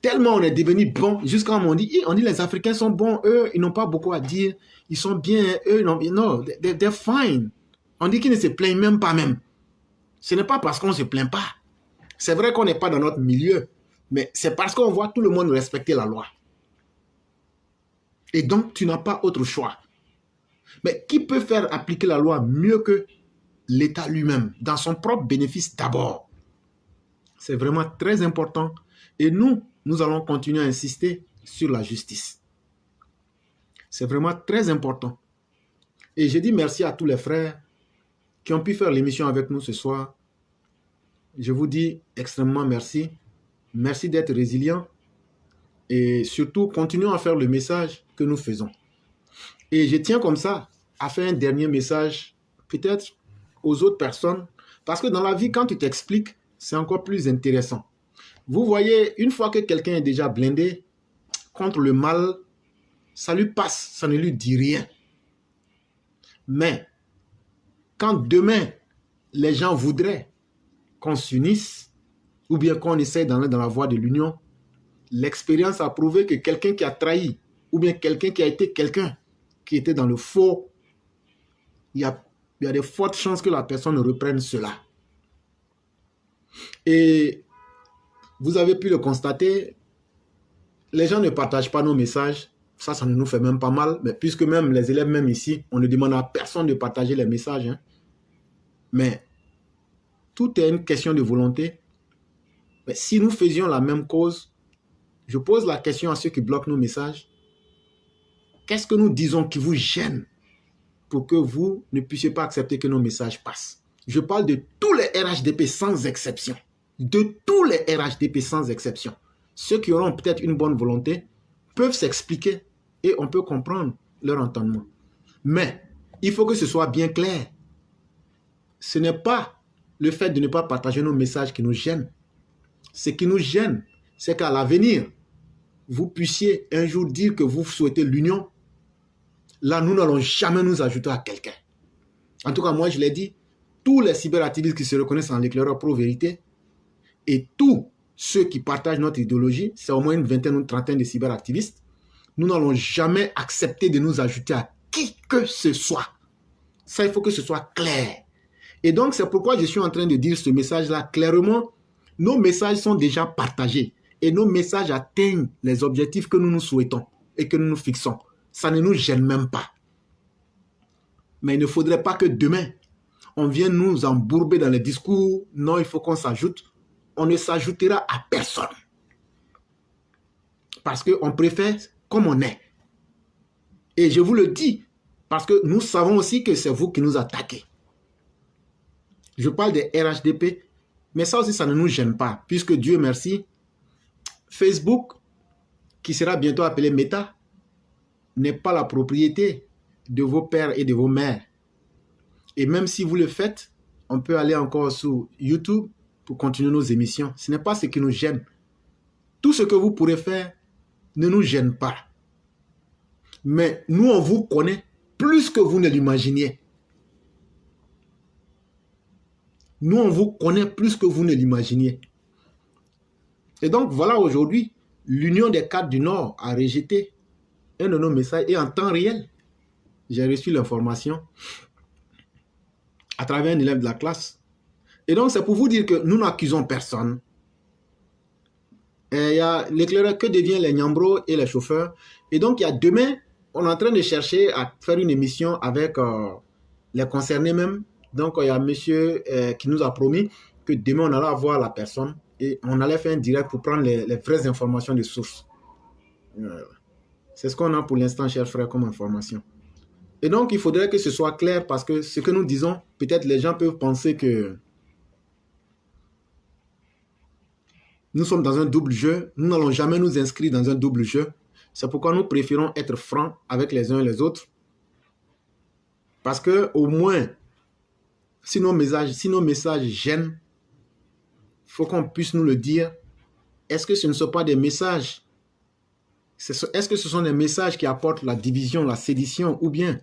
tellement on est devenu bon, jusqu'à on dit les Africains sont bons, eux, ils n'ont pas beaucoup à dire, ils sont bien, eux, non, they're fine. On dit qu'ils ne se plaignent même pas même. Ce n'est pas parce qu'on ne se plaint pas. C'est vrai qu'on n'est pas dans notre milieu, mais c'est parce qu'on voit tout le monde respecter la loi. Et donc, tu n'as pas autre choix. Mais qui peut faire appliquer la loi mieux que l'État lui-même, dans son propre bénéfice d'abord? C'est vraiment très important. Et nous allons continuer à insister sur la justice. C'est vraiment très important. Et je dis merci à tous les frères qui ont pu faire l'émission avec nous ce soir. Je vous dis extrêmement merci. Merci d'être résilients. Et surtout, continuons à faire le message que nous faisons. Et je tiens comme ça à faire un dernier message, peut-être aux autres personnes. Parce que dans la vie, quand tu t'expliques, c'est encore plus intéressant. Vous voyez, une fois que quelqu'un est déjà blindé contre le mal, ça lui passe, ça ne lui dit rien. Mais quand demain, les gens voudraient qu'on s'unisse ou bien qu'on essaie d'aller dans la voie de l'union, l'expérience a prouvé que quelqu'un qui a trahi, ou bien quelqu'un qui a été quelqu'un qui était dans le faux, il y a de fortes chances que la personne reprenne cela. Et vous avez pu le constater, les gens ne partagent pas nos messages. Ça ne nous fait même pas mal. Mais puisque même les élèves, même ici, on ne demande à personne de partager les messages. Hein. Mais tout est une question de volonté. Mais si nous faisions la même cause, je pose la question à ceux qui bloquent nos messages. Qu'est-ce que nous disons qui vous gêne pour que vous ne puissiez pas accepter que nos messages passent? Je parle de tous les RHDP sans exception. De tous les RHDP sans exception. Ceux qui auront peut-être une bonne volonté peuvent s'expliquer et on peut comprendre leur entendement. Mais il faut que ce soit bien clair. Ce n'est pas le fait de ne pas partager nos messages qui nous gêne. Ce qui nous gêne, c'est qu'à l'avenir, vous puissiez un jour dire que vous souhaitez l'union. Là, nous n'allons jamais nous ajouter à quelqu'un. En tout cas, moi, je l'ai dit, tous les cyberactivistes qui se reconnaissent en l'éclaireur pro-vérité et tous ceux qui partagent notre idéologie, c'est au moins une vingtaine ou une trentaine de cyberactivistes, nous n'allons jamais accepter de nous ajouter à qui que ce soit. Ça, il faut que ce soit clair. Et donc, c'est pourquoi je suis en train de dire ce message-là clairement. Nos messages sont déjà partagés et nos messages atteignent les objectifs que nous nous souhaitons et que nous nous fixons. Ça ne nous gêne même pas. Mais il ne faudrait pas que demain, on vienne nous embourber dans les discours. Non, il faut qu'on s'ajoute. On ne s'ajoutera à personne. Parce qu'on préfère comme on est. Et je vous le dis, parce que nous savons aussi que c'est vous qui nous attaquez. Je parle des RHDP, mais ça aussi, ça ne nous gêne pas, puisque Dieu merci, Facebook, qui sera bientôt appelé Meta, n'est pas la propriété de vos pères et de vos mères. Et même si vous le faites, on peut aller encore sur YouTube pour continuer nos émissions. Ce n'est pas ce qui nous gêne. Tout ce que vous pourrez faire ne nous gêne pas. Mais nous, on vous connaît plus que vous ne l'imaginiez. Nous, on vous connaît plus que vous ne l'imaginiez. Et donc, voilà aujourd'hui, l'Union des cadres du Nord a rejeté un de nos messages et en temps réel, j'ai reçu l'information à travers un élève de la classe. Et donc, c'est pour vous dire que nous n'accusons personne. Et il y a l'éclaireur, que deviennent les Niambros et les chauffeurs. Et donc, il y a demain, on est en train de chercher à faire une émission avec les concernés même. Donc, il y a un monsieur qui nous a promis que demain, on allait avoir la personne et on allait faire un direct pour prendre les vraies informations de source. C'est ce qu'on a pour l'instant, chers frères, comme information. Et donc, il faudrait que ce soit clair parce que ce que nous disons, peut-être les gens peuvent penser que nous sommes dans un double jeu. Nous n'allons jamais nous inscrire dans un double jeu. C'est pourquoi nous préférons être francs avec les uns et les autres. Parce que au moins, si nos messages gênent, il faut qu'on puisse nous le dire. Est-ce que ce ne sont pas des messages? Est-ce que ce sont des messages qui apportent la division, la sédition, ou bien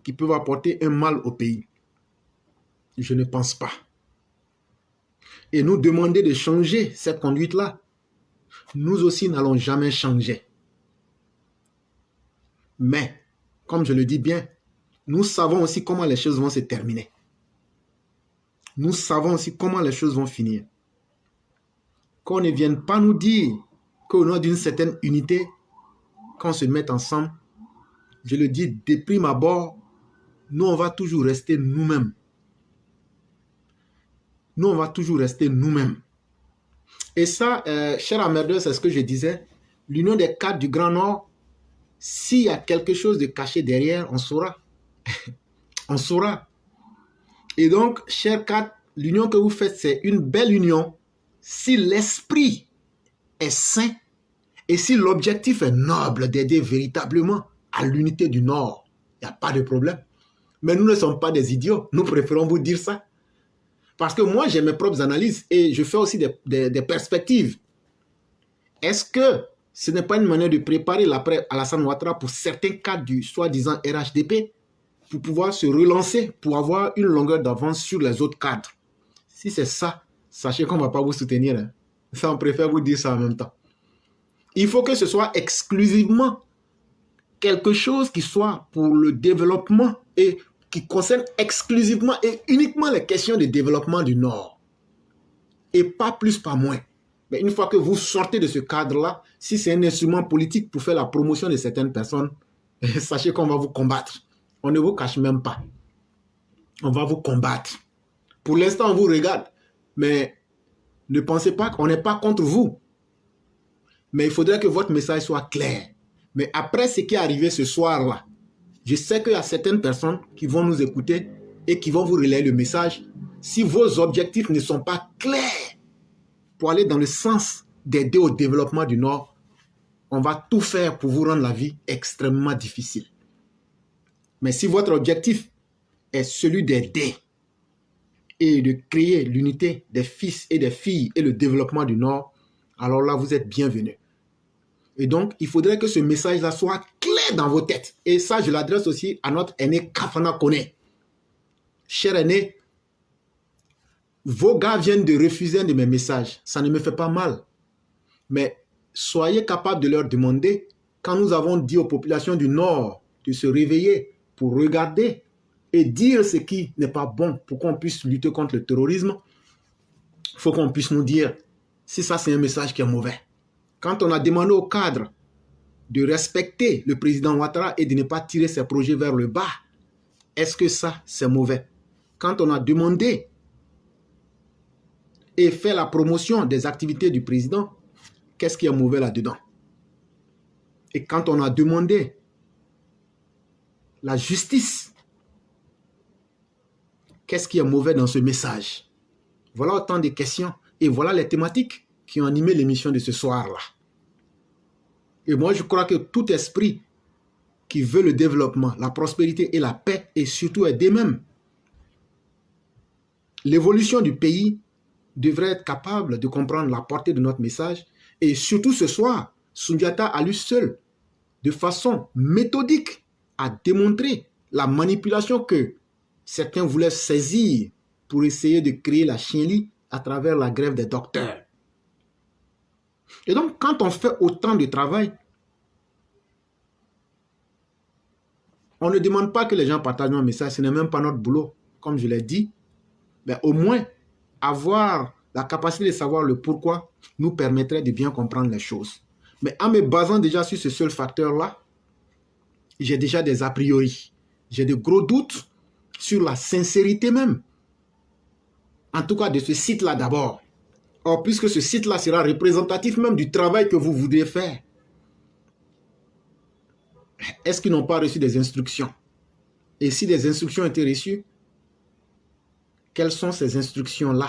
qui peuvent apporter un mal au pays? Je ne pense pas. Et nous demander de changer cette conduite-là, nous aussi n'allons jamais changer. Mais, comme je le dis bien, nous savons aussi comment les choses vont se terminer. Nous savons aussi comment les choses vont finir. Qu'on ne vienne pas nous dire qu'au nom d'une certaine unité, qu'on se mette ensemble, je le dis de prime abord, nous on va toujours rester nous-mêmes. Nous on va toujours rester nous-mêmes. Et ça, cher Amerdeur, c'est ce que je disais, l'union des cadres du Grand Nord, s'il y a quelque chose de caché derrière, on saura. On saura. Et donc, chers cadres, l'union que vous faites, c'est une belle union si l'esprit est sain et si l'objectif est noble d'aider véritablement à l'unité du Nord. Il n'y a pas de problème. Mais nous ne sommes pas des idiots. Nous préférons vous dire ça. Parce que moi, j'ai mes propres analyses et je fais aussi des perspectives. Est-ce que ce n'est pas une manière de préparer l'après Alassane Ouattara pour certains cadres du soi-disant RHDP pour pouvoir se relancer, pour avoir une longueur d'avance sur les autres cadres? Si c'est ça, sachez qu'on ne va pas vous soutenir. Hein. Ça, on préfère vous dire ça en même temps. Il faut que ce soit exclusivement quelque chose qui soit pour le développement et qui concerne exclusivement et uniquement les questions de développement du Nord. Et pas plus, pas moins. Mais une fois que vous sortez de ce cadre-là, si c'est un instrument politique pour faire la promotion de certaines personnes, sachez qu'on va vous combattre. On ne vous cache même pas. On va vous combattre. Pour l'instant, on vous regarde. Mais ne pensez pas qu'on n'est pas contre vous. Mais il faudrait que votre message soit clair. Mais après ce qui est arrivé ce soir-là, je sais qu'il y a certaines personnes qui vont nous écouter et qui vont vous relayer le message. Si vos objectifs ne sont pas clairs pour aller dans le sens d'aider au développement du Nord, on va tout faire pour vous rendre la vie extrêmement difficile. Mais si votre objectif est celui d'aider et de créer l'unité des fils et des filles et le développement du Nord, alors là, vous êtes bienvenus. Et donc, il faudrait que ce message-là soit clair dans vos têtes. Et ça, je l'adresse aussi à notre aîné Kafana Koné. Cher aîné, vos gars viennent de refuser un de mes messages. Ça ne me fait pas mal. Mais soyez capables de leur demander, quand nous avons dit aux populations du Nord de se réveiller pour regarder et dire ce qui n'est pas bon pour qu'on puisse lutter contre le terrorisme, il faut qu'on puisse nous dire si ça c'est un message qui est mauvais. Quand on a demandé au cadre de respecter le président Ouattara et de ne pas tirer ses projets vers le bas, est-ce que ça c'est mauvais? Quand on a demandé et fait la promotion des activités du président, qu'est-ce qui est mauvais là-dedans? Et quand on a demandé la justice, qu'est-ce qui est mauvais dans ce message? Voilà autant de questions et voilà les thématiques qui ont animé l'émission de ce soir-là. Et moi, je crois que tout esprit qui veut le développement, la prospérité et la paix, et surtout aider même l'évolution du pays, devrait être capable de comprendre la portée de notre message. Et surtout ce soir, Sundiata à lui seul, de façon méthodique, a démontré la manipulation que certains voulaient saisir pour essayer de créer la chienlit à travers la grève des docteurs. Et donc, quand on fait autant de travail, on ne demande pas que les gens partagent nos messages, ce n'est même pas notre boulot, comme je l'ai dit. Mais au moins, avoir la capacité de savoir le pourquoi nous permettrait de bien comprendre les choses. Mais en me basant déjà sur ce seul facteur-là, j'ai déjà des a priori. J'ai de gros doutes sur la sincérité même. En tout cas, de ce site-là d'abord. Or, puisque ce site-là sera représentatif même du travail que vous voudrez faire, est-ce qu'ils n'ont pas reçu des instructions? Et si des instructions ont été reçues, quelles sont ces instructions-là?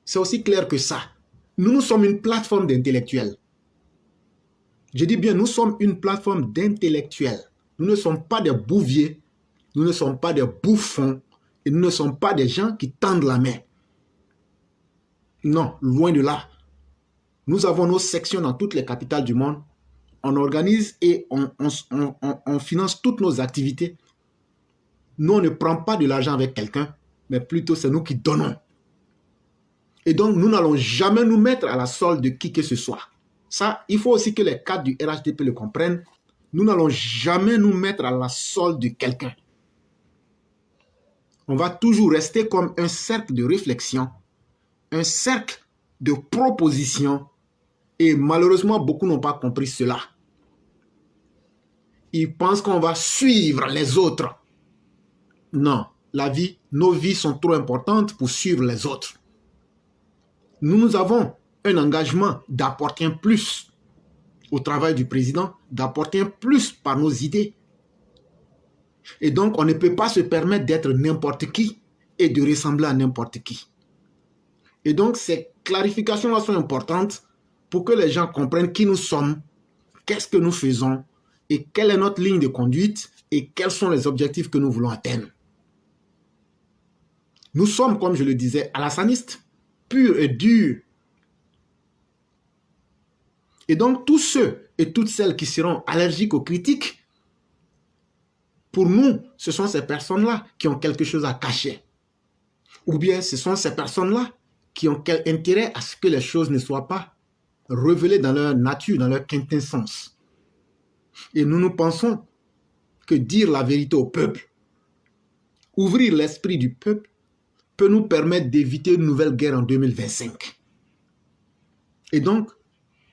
C'est aussi clair que ça. Nous sommes une plateforme d'intellectuels. Je dis bien, nous sommes une plateforme d'intellectuels. Nous ne sommes pas des bouviers, nous ne sommes pas des bouffons, et nous ne sommes pas des gens qui tendent la main. Non, loin de là. Nous avons nos sections dans toutes les capitales du monde. On organise et on finance toutes nos activités. Nous, on ne prend pas de l'argent avec quelqu'un, mais plutôt c'est nous qui donnons. Et donc, nous n'allons jamais nous mettre à la solde de qui que ce soit. Ça, il faut aussi que les cadres du RHDP le comprennent. Nous n'allons jamais nous mettre à la solde de quelqu'un. On va toujours rester comme un cercle de réflexion, un cercle de proposition. Et malheureusement, beaucoup n'ont pas compris cela. Ils pensent qu'on va suivre les autres. Non, nos vies sont trop importantes pour suivre les autres. Nous avons un engagement d'apporter un plus au travail du président, d'apporter un plus par nos idées. Et donc, on ne peut pas se permettre d'être n'importe qui et de ressembler à n'importe qui. Et donc, ces clarifications-là sont importantes pour que les gens comprennent qui nous sommes, qu'est-ce que nous faisons et quelle est notre ligne de conduite et quels sont les objectifs que nous voulons atteindre. Nous sommes, comme je le disais, alassanistes, purs et durs. Et donc, tous ceux et toutes celles qui seront allergiques aux critiques, pour nous, ce sont ces personnes-là qui ont quelque chose à cacher. Ou bien ce sont ces personnes-là qui ont quel intérêt à ce que les choses ne soient pas révélées dans leur nature, dans leur quintessence. Et nous pensons que dire la vérité au peuple, ouvrir l'esprit du peuple, peut nous permettre d'éviter une nouvelle guerre en 2025. Et donc,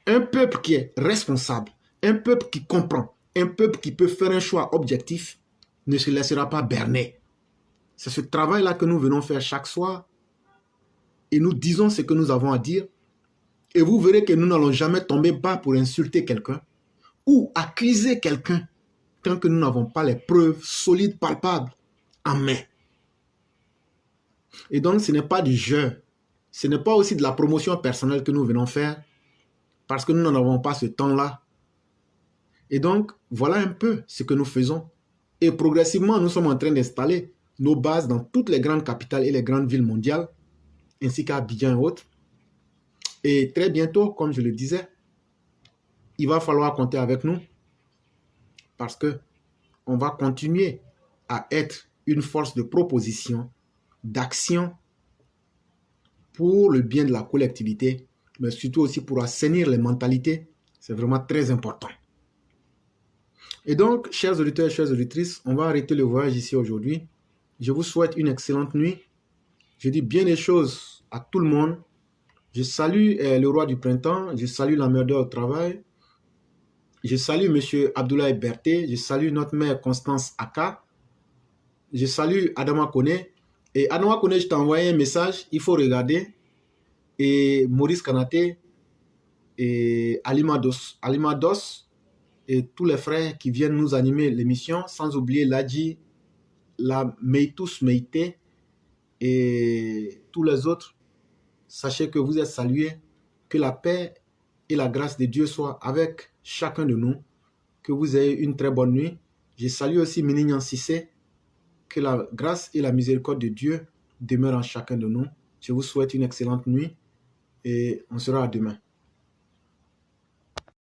un peuple qui est responsable, un peuple qui comprend, un peuple qui peut faire un choix objectif, ne se laissera pas berner. C'est ce travail-là que nous venons faire chaque soir. Et nous disons ce que nous avons à dire. Et vous verrez que nous n'allons jamais tomber bas pour insulter quelqu'un ou accuser quelqu'un tant que nous n'avons pas les preuves solides, palpables, en main. Et donc, ce n'est pas du jeu. Ce n'est pas aussi de la promotion personnelle que nous venons faire parce que nous n'en avons pas ce temps-là. Et donc, voilà un peu ce que nous faisons. Et progressivement, nous sommes en train d'installer nos bases dans toutes les grandes capitales et les grandes villes mondiales, ainsi qu'à Abidjan et autres. Et très bientôt, comme je le disais, il va falloir compter avec nous parce que on va continuer à être une force de proposition, d'action pour le bien de la collectivité, mais surtout aussi pour assainir les mentalités. C'est vraiment très important. Et donc, chers auditeurs et chères auditrices, on va arrêter le voyage ici aujourd'hui. Je vous souhaite une excellente nuit. Je dis bien les choses à tout le monde. Je salue le roi du printemps. Je salue la mère au travail. Je salue M. Abdoulaye Berté. Je salue notre mère Constance Aka. Je salue Adama Kone. Et Adama Kone, je t'ai envoyé un message. Il faut regarder. Et Maurice Kanaté. Et Alima Dos. Et tous les frères qui viennent nous animer l'émission. Sans oublier Ladji, la Meitous Meité. Et tous les autres. Sachez que vous êtes salués. Que la paix et la grâce de Dieu soient avec chacun de nous. Que vous ayez une très bonne nuit. Je salue aussi Minignan Sissé. Que la grâce et la miséricorde de Dieu demeurent en chacun de nous. Je vous souhaite une excellente nuit et on sera à demain.